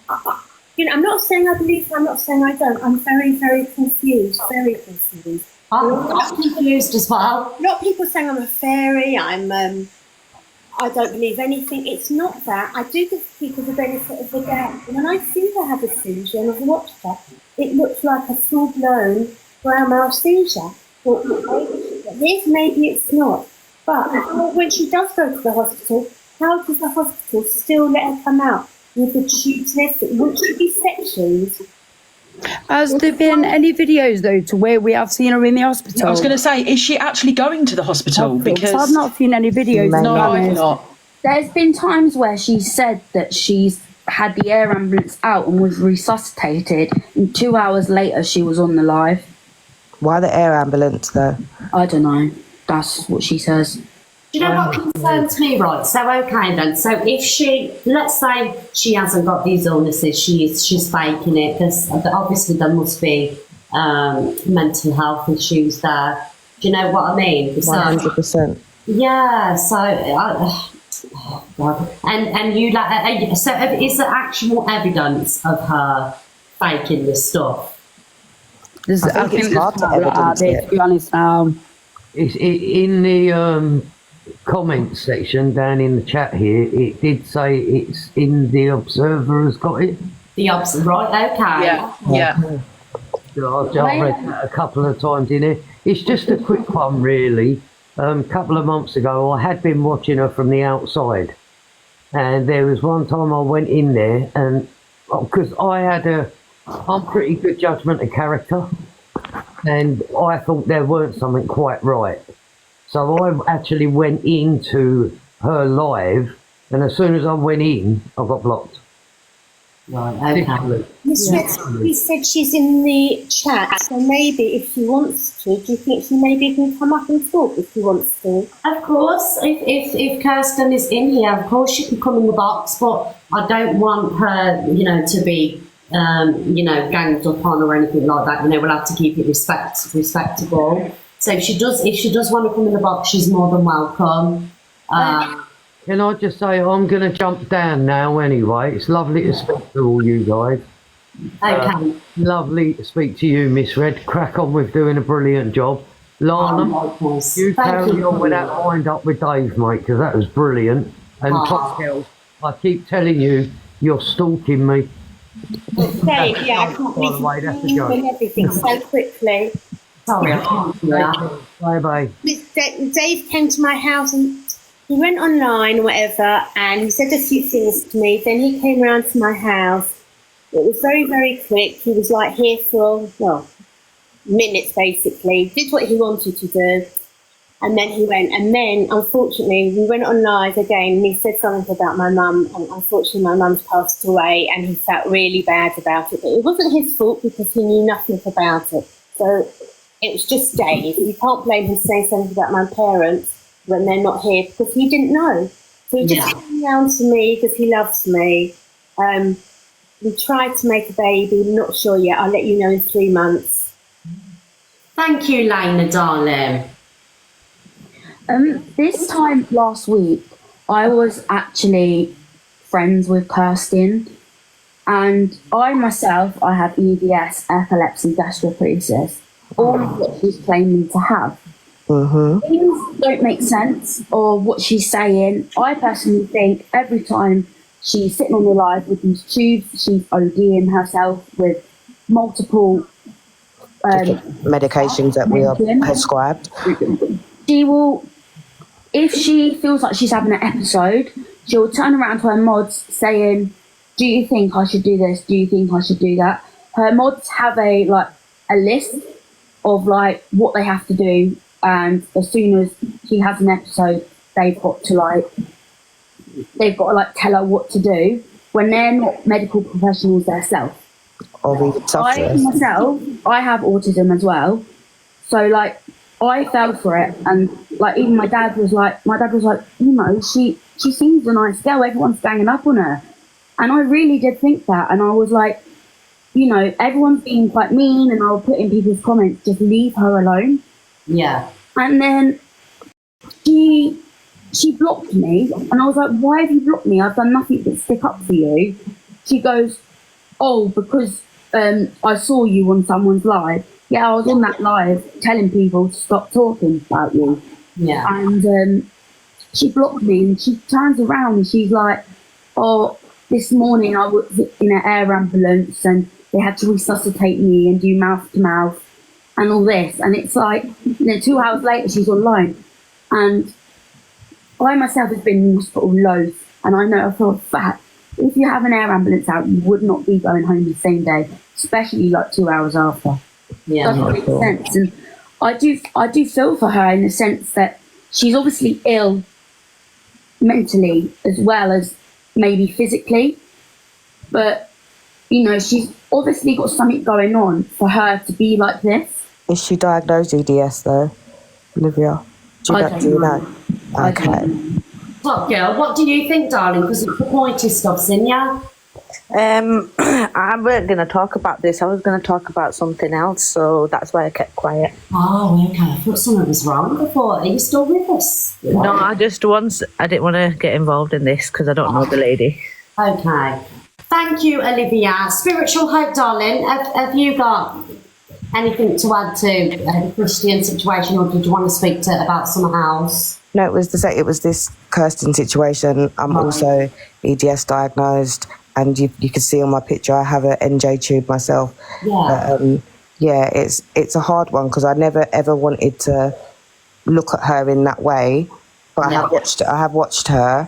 S7: I'm not saying I believe her, I'm not saying I don't. I'm very, very confused, very confused.
S1: I'm confused as well.
S7: A lot of people saying I'm a fairy, I don't believe anything. It's not that. I do give people the benefit of the doubt. And when I see her have a seizure and I've watched her, it looks like a full-blown brown mouth seizure. Well, maybe it's not. But when she does go to the hospital, how does the hospital still let her come out with the tubes and everything? Would she be sectioned?
S12: Has there been any videos though to where we have seen her in the hospital?
S9: I was going to say, is she actually going to the hospital? Because
S12: I've not seen any videos.
S9: No, I've not.
S12: There's been times where she said that she's had the air ambulance out and was resuscitated, and 2 hours later she was on the live.
S11: Why the air ambulance though?
S12: I don't know. That's what she says.
S1: Do you know what concerns me, right? So, okay then. So, if she, let's say she hasn't got these illnesses, she's faking it, because obviously there must be mental health issues there. Do you know what I mean?
S11: 100%.
S1: Yeah. So, and you like, so is there actual evidence of her faking this stuff?
S11: I think it's hard to evidence it.
S12: To be honest now.
S13: It's in the comment section down in the chat here. It did say it's in the Observer has got it.
S1: The Observer, right? Okay.
S9: Yeah.
S13: I've read that a couple of times in it. It's just a quick one, really. A couple of months ago, I had been watching her from the outside, and there was one time I went in there, and because I'm pretty good judgment of character, and I thought there weren't something quite right. So I actually went into her live, and as soon as I went in, I got blocked.
S1: Right, okay.
S7: You said she's in the chat, so maybe if she wants to, do you think she maybe can come up and talk if she wants to?
S1: Of course, if Kirsten is in here, of course she can come in the box, but I don't want her, to be, ganged up on or anything like that. We'll have to keep it respectable. So if she does want to come in the box, she's more than welcome.
S13: Can I just say, I'm going to jump down now anyway. It's lovely to speak to all you guys.
S1: Okay.
S13: Lovely to speak to you, Miss Red. Crack on with doing a brilliant job. Lana, you carry on with that wind up with Dave, mate, because that was brilliant. And Pascal, I keep telling you, you're stalking me.
S7: Dave, I can't believe you and everything so quickly.
S1: Sorry, I can't.
S13: Bye-bye.
S7: Dave came to my house and he went online or whatever, and he said a few things to me. Then he came round to my house. It was very, very quick. He was like here for, minutes basically. Did what he wanted to do. And then he went. And then, unfortunately, we went on live again, and he said something about my mum. And unfortunately, my mum's passed away, and he felt really bad about it. But it wasn't his fault because he knew nothing about it. So it was just Dave. You can't blame him saying something about my parents when they're not here, because he didn't know. So he just came round to me because he loves me. We tried to make a baby, not sure yet. I'll let you know in 3 months.
S1: Thank you, Lena, darling.
S14: This time last week, I was actually friends with Kirsten, and I myself, I have EDS, epilepsy, gastroparesis, all of what she's claiming to have. Things don't make sense, or what she's saying. I personally think every time she's sitting on the live with these tubes, she's ODing herself with multiple
S11: medications that we are prescribed.
S14: She will, if she feels like she's having an episode, she'll turn around to her mods saying, do you think I should do this? Do you think I should do that? Her mods have a list of what they have to do, and as soon as she has an episode, they've got to tell her what to do when they're not medical professionals themselves. I myself, I have autism as well, so I fell for it, and even my dad was like, she seems a nice girl, everyone's ganging up on her, and I really did think that, and I was like, everyone's being quite mean, and I'll put in people's comments, just leave her alone.
S1: Yeah.
S14: And then she blocked me, and I was like, why have you blocked me? I've done nothing but stick up for you. She goes, oh, because I saw you on someone's live. Yeah, I was on that live telling people to stop talking about you.
S1: Yeah.
S14: And she blocked me, and she turns around and she's like, oh, this morning I was in an air ambulance and they had to resuscitate me and do mouth to mouth and all this. And it's 2 hours later she's online. And I myself have been in hospital loads, and I know for a fact, if you have an air ambulance out, you would not be going home the same day, especially 2 hours after.
S1: Yeah,
S14: doesn't make sense. And I do feel for her in the sense that she's obviously ill mentally as well as maybe physically, but she's obviously got something going on for her to be like this.
S11: Is she diagnosed EDS though, Olivia? Do you know? Okay.
S1: Well, girl, what do you think, darling? Because it's the pointy stuff's in ya.
S15: I weren't going to talk about this. I was going to talk about something else, so that's why I kept quiet.
S1: Oh, okay. I thought something was wrong before. Are you still with us?
S15: No, I didn't want to get involved in this because I don't know the lady.
S1: Okay. Thank you, Olivia. Spiritual Hope, darling. Have you got anything to add to the Christian situation, or did you want to speak about something else?
S11: No, it was this Kirsten situation. I'm also EDS diagnosed, and you can see on my picture I have an NJ tube myself.
S1: Yeah.
S11: It's a hard one because I never ever wanted to look at her in that way, but I have watched her,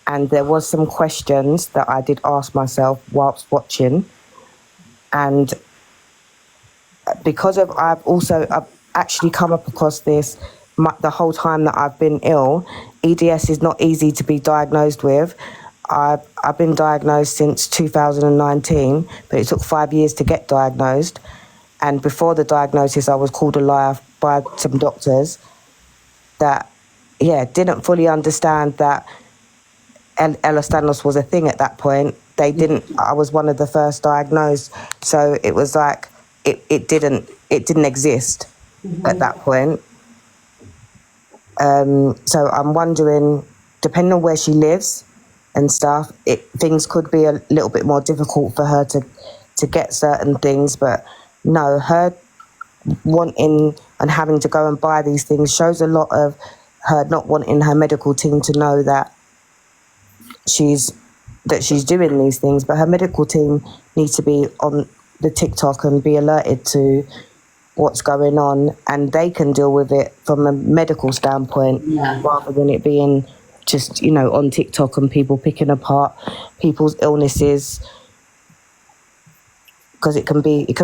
S11: and there was some questions that I did ask myself whilst watching, and because I've actually come up across this the whole time that I've been ill. EDS is not easy to be diagnosed with. I've been diagnosed since 2019, but it took 5 years to get diagnosed. And before the diagnosis, I was called a liar by some doctors that, didn't fully understand that Ehlers-Danlos was a thing at that point. They didn't. I was one of the first diagnosed, so it was like it didn't exist at that point. So I'm wondering, depending on where she lives and stuff, things could be a little bit more difficult for her to get certain things. But no, her wanting and having to go and buy these things shows a lot of her not wanting her medical team to know that she's doing these things. But her medical team needs to be on the TikTok and be alerted to what's going on, and they can deal with it from a medical standpoint rather than it being just on TikTok and people picking apart people's illnesses, because it can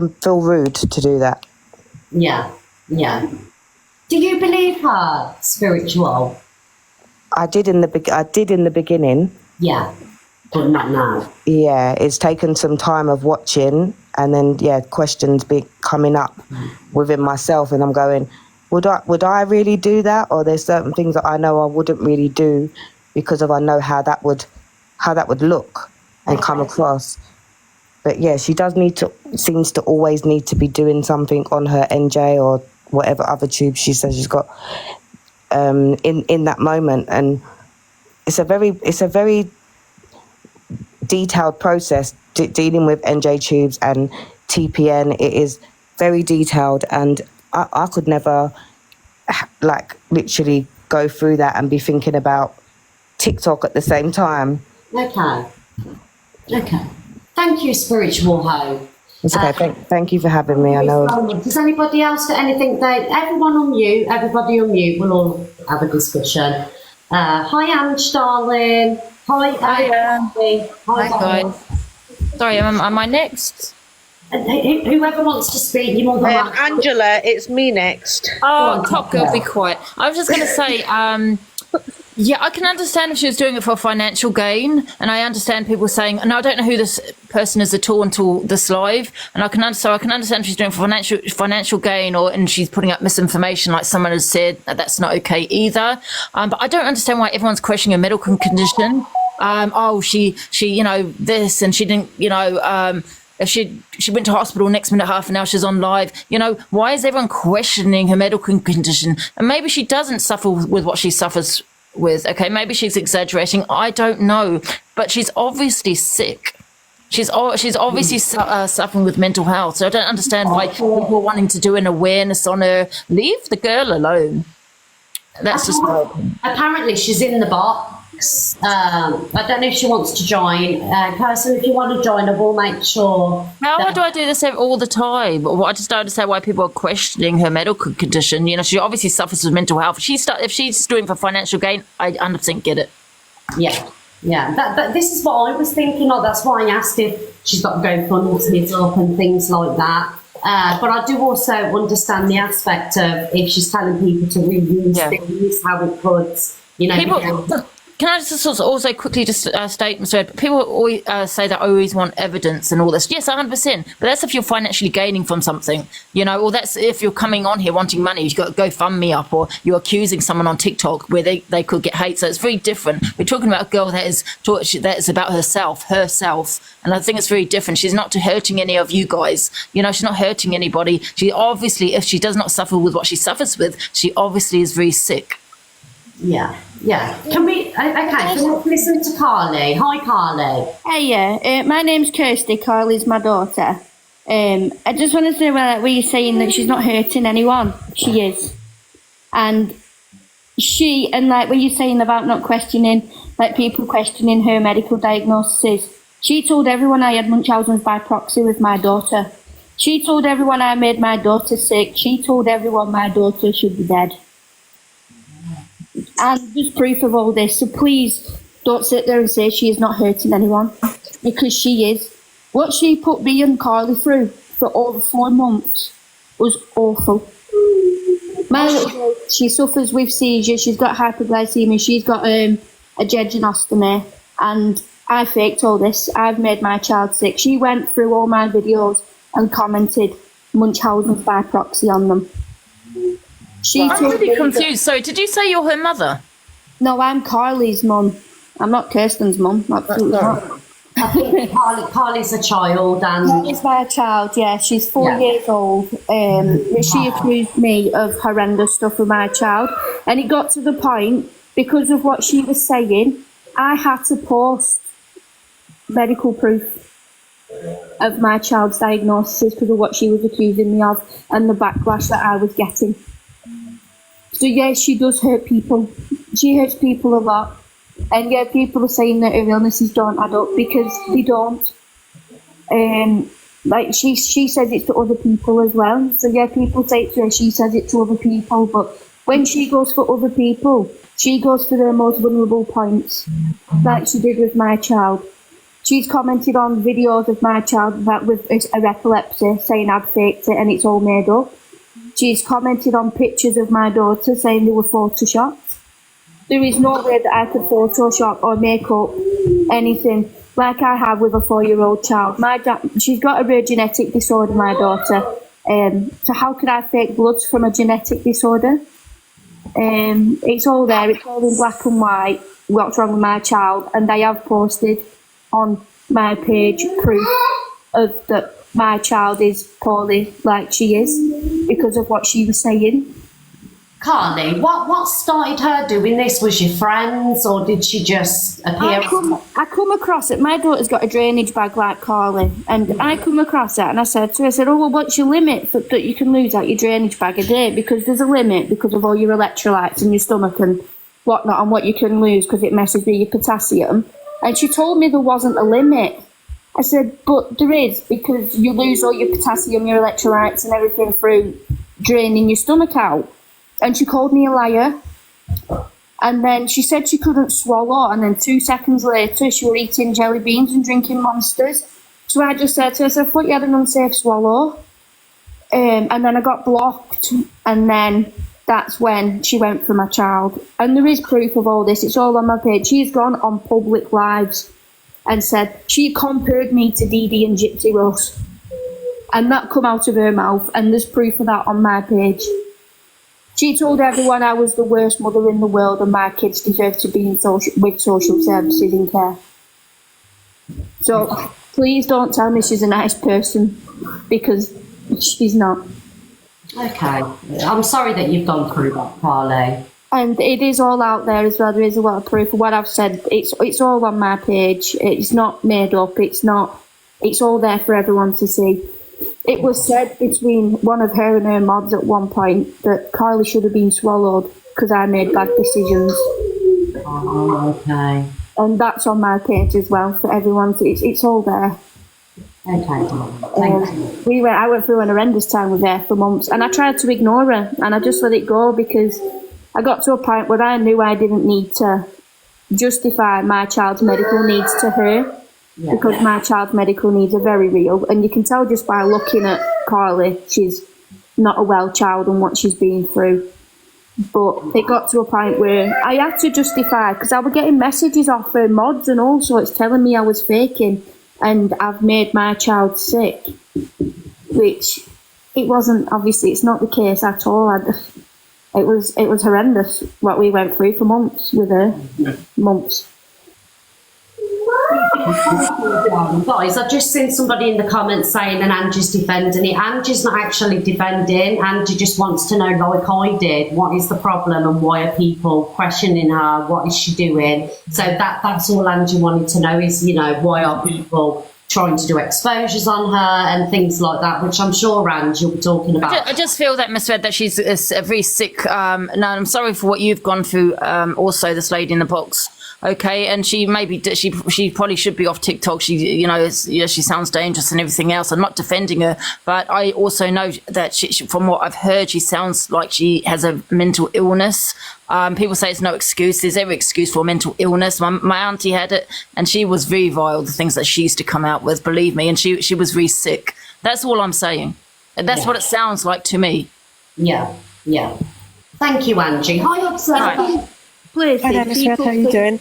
S11: feel rude to do that.
S1: Yeah. Do you believe her spiritual?
S11: I did in the beginning.
S1: Yeah, but not now.
S11: Yeah, it's taken some time of watching, and then questions be coming up within myself, and I'm going, would I really do that? Or there's certain things that I know I wouldn't really do because I know how that would look and come across. But she does seems to always need to be doing something on her NJ or whatever other tube she says she's got in that moment. And it's a very detailed process dealing with NJ tubes and TPN. It is very detailed, and I could never like literally go through that and be thinking about TikTok at the same time.
S1: Okay. Thank you, spiritual hoe.
S11: It's okay. Thank you for having me. I know.
S1: Does anybody else got anything? Everyone on mute. Everybody on mute. We'll all have a discussion. Hi, Ange, darling. Hi,
S16: Hi, guys. Sorry, am I next?
S1: Whoever wants to speak, you want
S15: Angela, it's me next.
S16: Oh, Top Girl, be quiet. I was just going to say, yeah, I can understand if she was doing it for financial gain, and I understand people saying, and I don't know who this person is at all until this live, and I can understand if she's doing it for financial gain, and she's putting up misinformation, like someone has said. That's not okay either. But I don't understand why everyone's questioning a medical condition. She this, and she didn't, if she went to hospital next minute, half an hour, she's on live. Why is everyone questioning her medical condition? And maybe she doesn't suffer with what she suffers with. Okay, maybe she's exaggerating. I don't know, but she's obviously sick. She's obviously suffering with mental health. So I don't understand why people are wanting to do an awareness on her. Leave the girl alone. That's just my opinion.
S1: Apparently, she's in the box. I don't know if she wants to join. Kirsten, if you want to join, I will make sure.
S16: How do I do this all the time? I just don't understand why people are questioning her medical condition. She obviously suffers with mental health. If she's doing for financial gain, I 100% get it.
S1: Yeah. But this is what I was thinking of. That's why I asked if she's got GoFundMe up and things like that. But I do also understand the aspect of if she's telling people to reuse things, how it could,
S16: Can I just also quickly just state, Mr. Ed, people always say that I always want evidence and all this. Yes, 100%. But that's if you're financially gaining from something, or that's if you're coming on here wanting money. You've got to go fund me up, or you're accusing someone on TikTok where they could get hate. So it's very different. We're talking about a girl that is about herself. And I think it's very different. She's not hurting any of you guys. She's not hurting anybody. She obviously, if she does not suffer with what she suffers with, she obviously is very sick.
S1: Yeah. Can we? Okay. So let's listen to Carly. Hi, Carly.
S14: Hey, my name's Kirsty. Carly's my daughter. I just wanted to know where you're saying that she's not hurting anyone. She is, and like when you're saying about not questioning, like people questioning her medical diagnosis. She told everyone I had Munchausen's by proxy with my daughter. She told everyone I made my daughter sick. She told everyone my daughter should be dead. And there's proof of all this, so please don't sit there and say she is not hurting anyone, because she is. What she put me and Carly through for over 4 months was awful. My little girl, she suffers with seizures, she's got hyperglycemia, she's got a jejunostomy, and I faked all this. I've made my child sick. She went through all my videos and commented Munchausen's by proxy on them.
S16: I'm really confused. Sorry, did you say you're her mother?
S14: No, I'm Carly's mum. I'm not Kirsten's mum. Absolutely not.
S1: I think Carly's a child, and
S14: Carly's my child. Yeah, she's 4 years old. She accused me of horrendous stuff with my child, and it got to the point because of what she was saying. I had to post medical proof of my child's diagnosis because of what she was accusing me of and the backlash that I was getting. So yeah, she does hurt people. She hurts people a lot. And yeah, people are saying that her illnesses don't add up because they don't. Like she says it to other people as well. So yeah, people say it to her, she says it to other people. But when she goes for other people, she goes for their most vulnerable points, like she did with my child. She's commented on videos of my child that with her epilepsy, saying I'd faked it and it's all made up. She's commented on pictures of my daughter saying they were photoshopped. There is no way that I could Photoshop or make up anything like I have with a 4-year-old child. She's got a rare genetic disorder, my daughter. So how could I fake blood from a genetic disorder? It's all there. It's all in black and white. What's wrong with my child? And I have posted on my page proof of that my child is poorly like she is.
S7: because of what she was saying.
S1: Carly, what started her doing this? Was your friends, or did she just appear?
S7: I come across it. My daughter's got a drainage bag like Carly, and I come across that, and I said to her, oh, well, what's your limit that you can lose out your drainage bag a day? Because there's a limit because of all your electrolytes in your stomach and whatnot, and what you can lose because it messes with your potassium. And she told me there wasn't a limit. I said, but there is, because you lose all your potassium, your electrolytes and everything through draining your stomach out. And she called me a liar. And then she said she couldn't swallow. And then 2 seconds later, she was eating jelly beans and drinking Monsters. So I just said to her, I thought you had an unsafe swallow. And then I got blocked. And then that's when she went for my child. And there is proof of all this. It's all on my page. She's gone on public lives and said she compared me to Dee Dee and Gypsy Rose. And that come out of her mouth. And there's proof of that on my page. She told everyone I was the worst mother in the world and my kids deserve to be with social services in care. So please don't tell me she's a nice person, because she's not.
S1: Okay. I'm sorry that you've gone through that, Carly.
S7: And it is all out there as well. There is a lot of proof of what I've said. It's all on my page. It's not made up. It's all there for everyone to see. It was said between one of her and her mods at one point that Carly should have been swallowed because I made bad decisions.
S1: Oh, okay.
S7: And that's on my page as well for everyone. It's all there.
S1: Okay, thank you.
S7: I went through an horrendous time with her for months, and I tried to ignore her, and I just let it go because I got to a point where I knew I didn't need to justify my child's medical needs to her. Yeah. Because my child's medical needs are very real, and you can tell just by looking at Carly, she's not a well child and what she's been through. But it got to a point where I had to justify, because I was getting messages off her mods and all sorts telling me I was faking and I've made my child sick, which it wasn't. Obviously, it's not the case at all. It was horrendous what we went through for months with her, months.
S1: Guys, I've just seen somebody in the comments saying and Angie's defending it. Angie's not actually defending. Angie just wants to know, like I did, what is the problem and why are people questioning her? What is she doing? So that's all Angie wanted to know is, why are people trying to do exposures on her and things like that, which I'm sure, Angie, you'll be talking about.
S16: I just feel that, Miss Red, that she's a very sick. No, I'm sorry for what you've gone through. Also, this lady in the box. Okay, and she probably should be off TikTok. She sounds dangerous and everything else. I'm not defending her, but I also know that she, from what I've heard, she sounds like she has a mental illness. People say it's no excuse. There's every excuse for mental illness. My auntie had it, and she was very vile. The things that she used to come out with, believe me, and she was very sick. That's all I'm saying. And that's what it sounds like to me.
S1: Yeah. Thank you, Angie. Hi, Observer.
S7: Please.
S17: Hi there, Miss Red. How are you doing?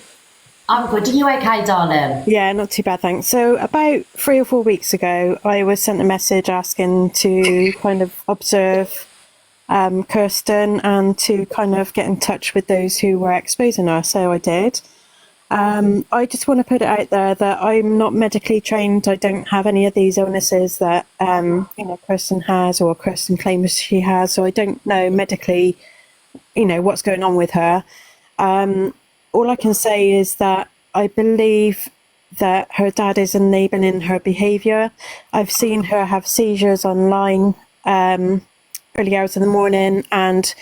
S1: I'm good. Are you okay, darling?
S17: Yeah, not too bad, thanks. So about 3 or 4 weeks ago, I was sent a message asking to kind of observe Kirsten and to kind of get in touch with those who were exposing her. So I did. I just want to put it out there that I'm not medically trained. I don't have any of these illnesses that Kirsten has or Kirsten claims she has. So I don't know medically, what's going on with her. All I can say is that I believe that her dad is enabling her behaviour. I've seen her have seizures online early hours in the morning, and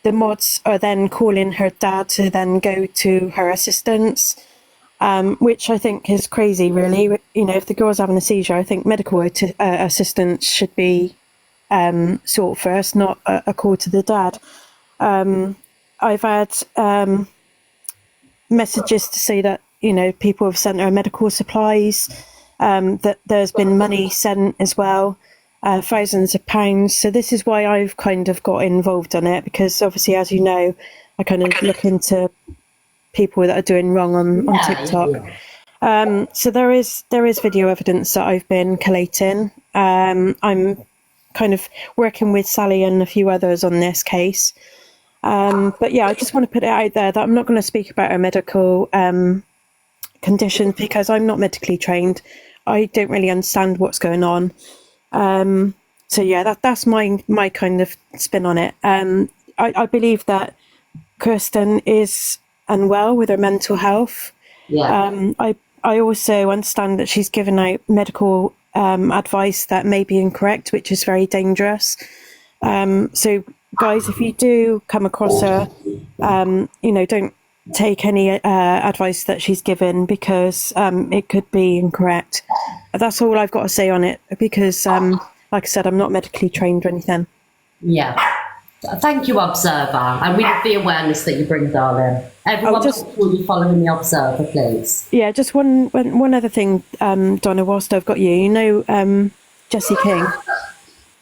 S17: the mods are then calling her dad to then go to her assistants, which I think is crazy, really. If the girl's having a seizure, I think medical assistants should be sought first, not a call to the dad. I've had messages to say that people have sent her medical supplies, that there's been money sent as well, thousands of pounds. So this is why I've kind of got involved on it, because obviously, as you know, I kind of look into people that are doing wrong on TikTok. So there is video evidence that I've been collating. I'm kind of working with Sally and a few others on this case. But yeah, I just want to put it out there that I'm not going to speak about her medical conditions because I'm not medically trained. I don't really understand what's going on. yeah, that's my kind of spin on it. I believe that Kirsten is unwell with her mental health.
S1: Yeah.
S17: I also understand that she's given out medical advice that may be incorrect, which is very dangerous. So guys, if you do come across her, don't take any advice that she's given, because it could be incorrect. That's all I've got to say on it, because like I said, I'm not medically trained or anything.
S1: Yeah. Thank you, Observer. And we have the awareness that you bring, darling. Everyone, just you following the Observer, please.
S17: Yeah, just one other thing, Donna, whilst I've got you. You know, Jesse King.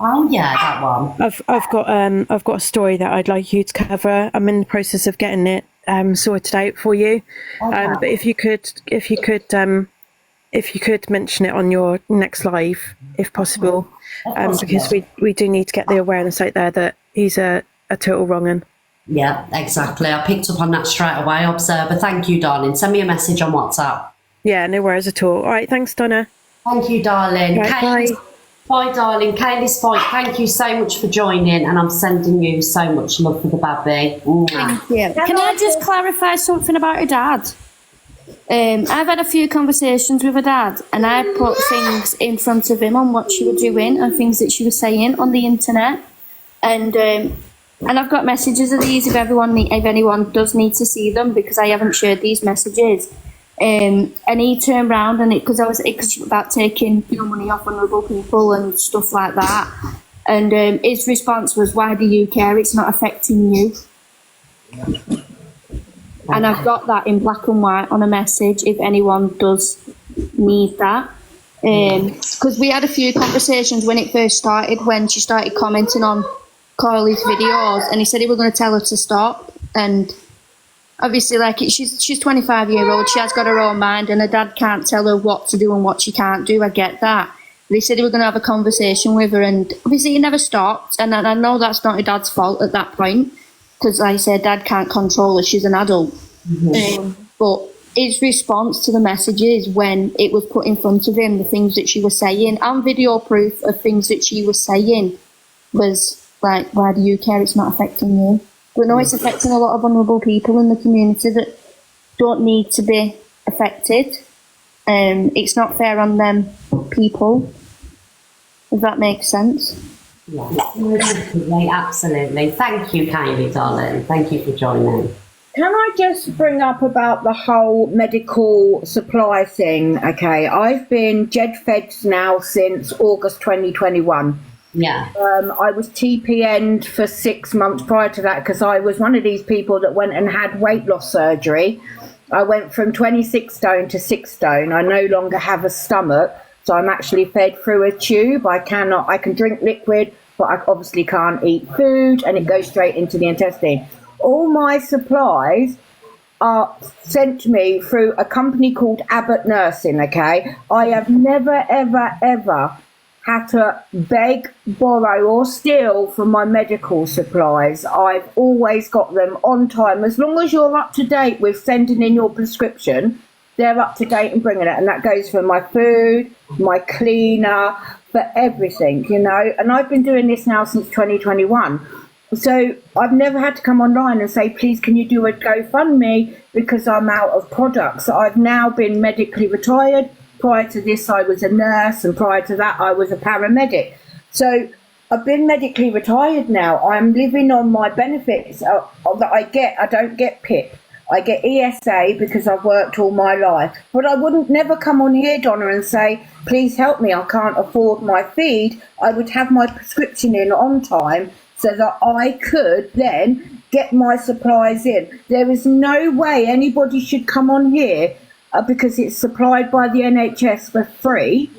S1: Oh yeah, that one.
S17: I've got a story that I'd like you to cover. I'm in the process of getting it sorted out for you.
S1: Okay.
S17: But if you could mention it on your next live, if possible, because we do need to get the awareness out there that he's a total wrong-un.
S1: Yeah, exactly. I picked up on that straight away, Observer. Thank you, darling. Send me a message on WhatsApp.
S17: Yeah, no worries at all. All right, thanks, Donna.
S1: Thank you, darling.
S17: Right, bye.
S1: Bye, darling. Kaylee's Fight, thank you so much for joining, and I'm sending you so much love for the baby.
S14: Thank you. Can I just clarify something about her dad? I've had a few conversations with her dad, and I put things in front of him on what she was doing and things that she was saying on the internet, and I've got messages of these if anyone does need to see them, because I haven't shared these messages. And he turned round, and because it was about taking money off vulnerable people and stuff like that, and his response was, "Why do you care? It's not affecting you." And I've got that in black and white on a message if anyone does need that. Because we had a few conversations when it first started, when she started commenting on Carly's videos, and he said he was going to tell her to stop. And obviously, she's 25-year-old, she has got her own mind, and her dad can't tell her what to do and what she can't do. I get that. But he said he was going to have a conversation with her, and obviously he never stopped. And I know that's not her dad's fault at that point, because like I said, dad can't control her, she's an adult. But his response to the messages when it was put in front of him, the things that she was saying, and video proof of things that she was saying, was like, "Why do you care? It's not affecting you." But no, it's affecting a lot of vulnerable people in the community that don't need to be affected. It's not fair on them people, if that makes sense.
S1: Yeah, absolutely. Thank you, Kaylee, darling. Thank you for joining.
S18: Can I just bring up about the whole medical supply thing? Okay, I've been GED-fed now since August 2021.
S1: Yeah.
S18: I was TPN'd for 6 months prior to that, because I was one of these people that went and had weight loss surgery. I went from 26 stone to 6 stone. I no longer have a stomach, so I'm actually fed through a tube. I can drink liquid, but I obviously can't eat food, and it goes straight into the intestine. All my supplies are sent to me through a company called Abbott Nursing, okay? I have never, ever, ever had to beg, borrow or steal from my medical supplies. I've always got them on time. As long as you're up to date with sending in your prescription, they're up to date and bringing it. And that goes for my food, my cleaner, for everything, And I've been doing this now since 2021. So I've never had to come online and say, please, can you do a GoFundMe because I'm out of products. I've now been medically retired. Prior to this, I was a nurse, and prior to that, I was a paramedic. So I've been medically retired now. I'm living on my benefits that I get. I don't get PIP. I get ESA because I've worked all my life. But I wouldn't never come on here, Donna, and say, please help me, I can't afford my feed. I would have my prescription in on time so that I could then get my supplies in. There is no way anybody should come on here because it's supplied by the NHS for free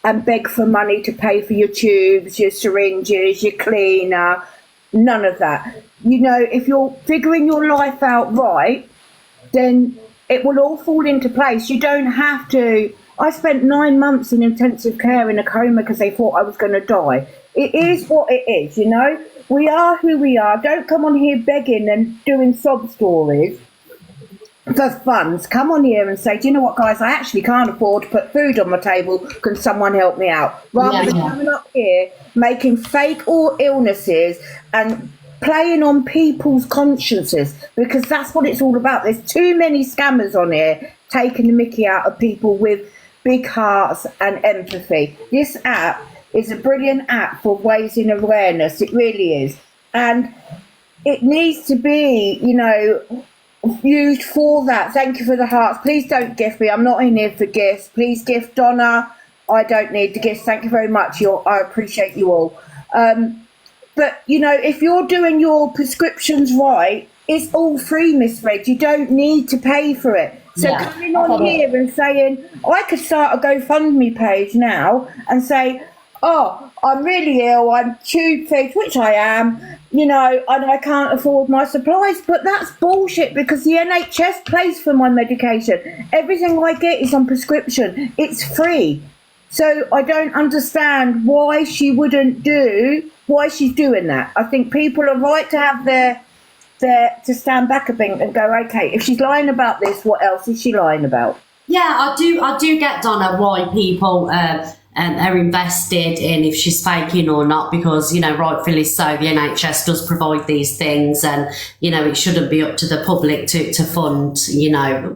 S18: and beg for money to pay for your tubes, your syringes, your cleaner, none of that. If you're figuring your life out right, then it will all fall into place. You don't have to. I spent 9 months in intensive care in a coma because they thought I was going to die. It is what it is, We are who we are. Don't come on here begging and doing sob stories. for funds, come on here and say, do you know what, guys, I actually can't afford to put food on my table. Can someone help me out? Rather than coming up here, making fake or illnesses and playing on people's consciences, because that's what it's all about. There's too many scammers on here taking the mickey out of people with big hearts and empathy. This app is a brilliant app for raising awareness. It really is. And it needs to be, used for that. Thank you for the hearts. Please don't gift me. I'm not in here for gifts. Please gift Donna. I don't need the gifts. Thank you very much. I appreciate you all. But, if you're doing your prescriptions right, it's all free, Miss Red. You don't need to pay for it. So coming on here and saying, I could start a GoFundMe page now and say, oh, I'm really ill, I'm tube-fed, which I am, and I can't afford my supplies. But that's bullshit, because the NHS pays for my medication. Everything I get is on prescription. It's free. So I don't understand why she's doing that. I think people are right to have to stand back a bit and go, okay, if she's lying about this, what else is she lying about?
S1: Yeah, I do get, Donna, why people are invested in if she's faking or not, because, rightfully so, the NHS does provide these things, and, it shouldn't be up to the public to fund,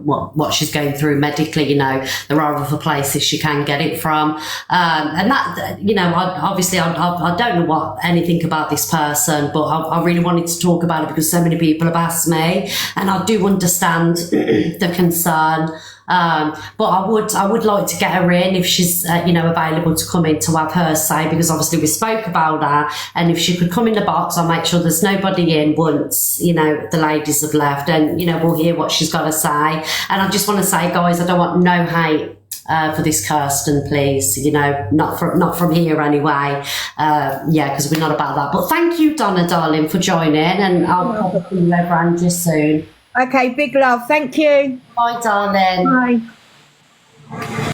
S1: what she's going through medically. There are other places she can get it from. And that, I don't know anything about this person, but I really wanted to talk about it because so many people have asked me, and I do understand the concern. But I would like to get her in if she's, available to come in to have her say, because obviously we spoke about her, and if she could come in the box, I'll make sure there's nobody in once, the ladies have left, and, we'll hear what she's got to say. And I just want to say, guys, I don't want no hate for this Kirsten, please, not from here anyway. Because we're not about that. But thank you, Donna, darling, for joining, and I'll probably over Andrew soon.
S18: Okay, big love. Thank you.
S1: Bye, darling.
S18: Bye.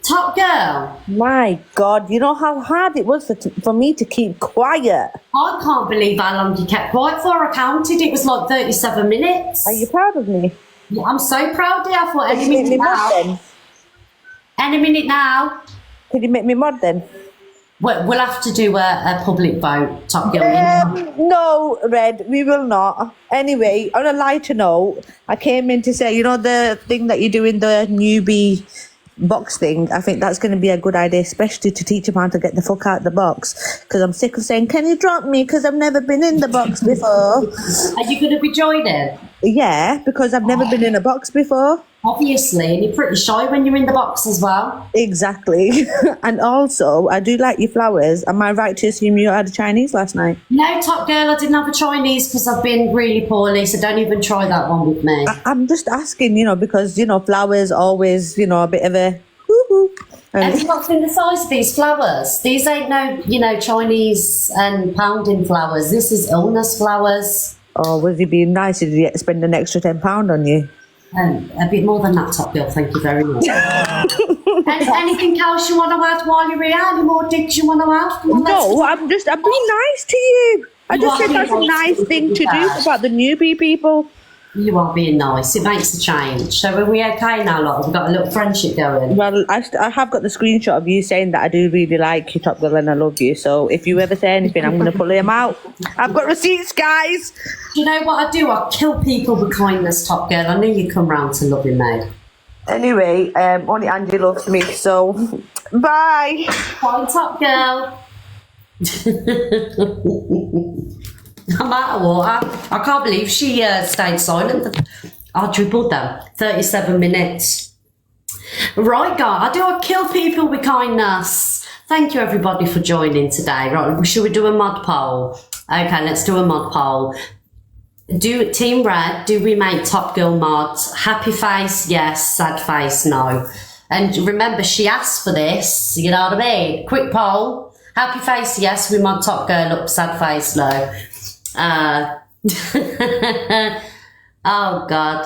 S15: Top girl. My God, you know how hard it was for me to keep quiet.
S1: I can't believe how long you kept quiet for. I counted. It was like 37 minutes.
S15: Are you proud of me?
S1: Yeah, I'm so proud of you. I thought any minute now. Any minute now.
S15: Could you make me mod then?
S1: We'll have to do a public vote, Top Girl.
S15: No, Red, we will not. Anyway, on a lighter note, I came in to say, the thing that you do in the newbie box thing, I think that's going to be a good idea, especially to teach them how to get the fuck out of the box. Because I'm sick of saying, can you drop me? Because I've never been in the box before.
S1: Are you going to be joining?
S15: Yeah, because I've never been in a box before.
S1: Obviously, and you're pretty shy when you're in the box as well.
S15: Exactly. And also, I do like your flowers. Am I right to assume you had a Chinese last night?
S1: No, Top Girl, I didn't have a Chinese because I've been really poorly, so don't even try that one with me.
S15: I'm just asking, because, flowers always, a bit of a woo-hoo.
S1: Have you not seen the size of these flowers? These ain't no, Chinese and pounding flowers. This is illness flowers.
S15: Oh, would it be nice if you spend an extra £10 on you?
S1: A bit more than that, Top Girl, thank you very much. Anything else you want to add while you're here? Any more digs you want to add?
S15: No, I'm being nice to you. I just said that's a nice thing to do about the newbie people.
S1: You are being nice. It makes a change. So are we okay now, lot? We've got a little friendship going.
S15: Well, I have got the screenshot of you saying that I do really like you, Top Girl, and I love you. So if you ever say anything, I'm going to pull him out. I've got receipts, guys.
S1: Do you know what I do? I kill people with kindness, Top Girl. I knew you'd come round to loving me.
S15: Anyway, only Angie loves me, so bye.
S1: Bye, Top Girl. I'm out of water. I can't believe she stayed silent. I tripled them. 37 minutes. Right, guys. I kill people with kindness. Thank you, everybody, for joining today. Right, should we do a mod poll? Okay, let's do a mod poll. Do Team Red, do we make Top Girl mods? Happy face, yes. Sad face, no. And remember, she asked for this. You know what I mean? Quick poll. Happy face, yes. We mod Top Girl up. Sad face, no. Oh God.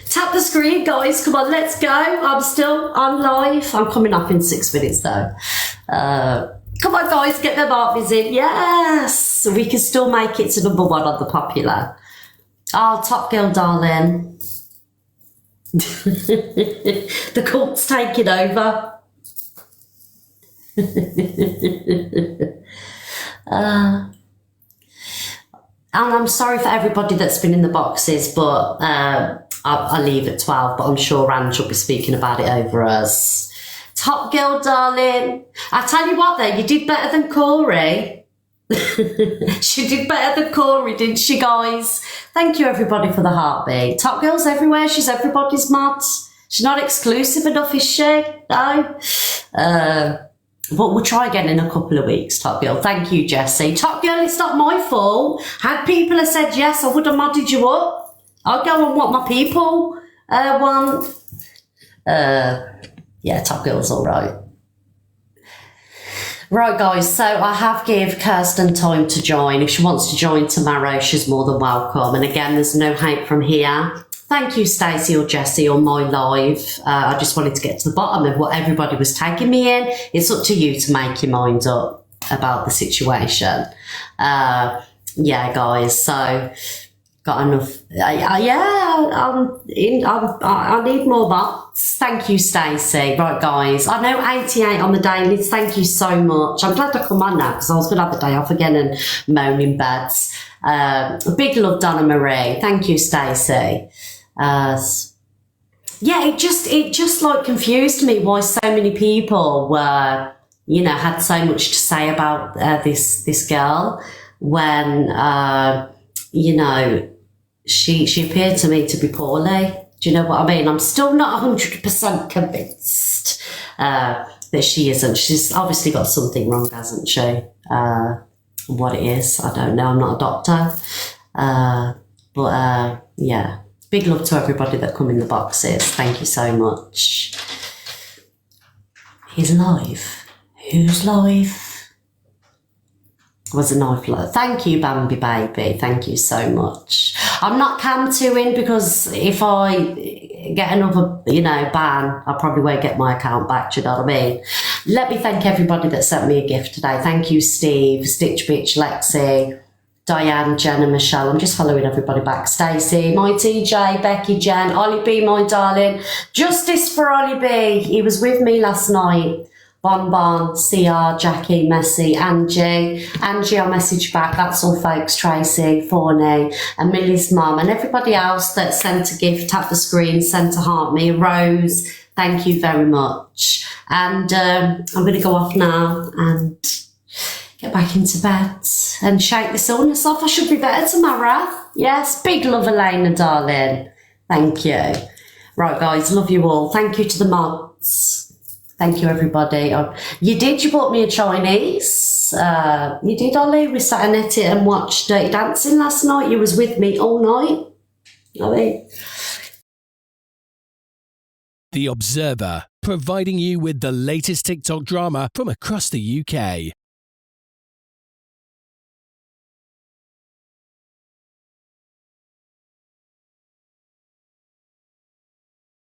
S1: Tap the screen, guys. Come on, let's go. I'm still on live. I'm coming up in 6 minutes though. Come on, guys, get them up, is it? Yes. So we can still make it to number 1 on the popular. Oh, Top Girl, darling. The cult's taking over. And I'm sorry for everybody that's been in the boxes, but I leave at 12, but I'm sure Ange will be speaking about it over us. Top Girl, darling. I tell you what, though, you did better than Corey. She did better than Corey, didn't she, guys? Thank you, everybody, for the heartbeat. Top Girl's everywhere. She's everybody's mod. She's not exclusive enough, is she? No. But we'll try again in a couple of weeks, Top Girl. Thank you, Jessie. Top Girl, it's not my fault. Had people have said yes, I would have modded you up. I'll go on what my people want. Yeah, Top Girl's all right. Right, guys, so I have give Kirsten time to join. If she wants to join tomorrow, she's more than welcome. And again, there's no hate from here. Thank you, Stacey or Jessie, on my live. I just wanted to get to the bottom of what everybody was tagging me in. It's up to you to make your mind up about the situation. Yeah, guys, so got enough. I need more bots. Thank you, Stacey. Right, guys, I know 88 on the dailies. Thank you so much. I'm glad I come on now because I was going to have the day off again and moan in beds. Big love, Donna Marie. Thank you, Stacey. Yeah, it just like confused me why so many people were, you know, had so much to say about this girl when, you know, she appeared to me to be poorly. Do you know what I mean? I'm still not 100% convinced that she isn't. She's obviously got something wrong, hasn't she? What it is, I don't know. I'm not a doctor. But yeah. Big love to everybody that come in the boxes. Thank you so much. He's live. Who's live? Was a knife live? Thank you, Bambi baby. Thank you so much. I'm not cam 2 in because if I get another, you know, ban, I probably won't get my account back. Do you know what I mean? Let me thank everybody that sent me a gift today. Thank you, Steve, Stitch Bitch, Lexi, Diane, Jenna, Michelle. I'm just following everybody back. Stacey, my TJ, Becky, Jen, Ollie B, my darling. Justice for Ollie B. He was with me last night. Bon, CR, Jackie, Messi, Angie. Angie, I'll message back. That's all, folks. Tracy, Forney, and Millie's mum, and everybody else that sent a gift, tap the screen, sent a heart me, Rose. Thank you very much. And I'm going to go off now and get back into bed and shake this illness off. I should be better tomorrow. Yes, big love, Elena, darling. Thank you. Right, guys, love you all. Thank you to the mods. Thank you, everybody. You bought me a Chinese. You did, Ollie. We sat and ate it and watched Dirty Dancing last night. You was with me all night. Ollie.
S19: The Observer, providing you with the latest TikTok drama from across the UK.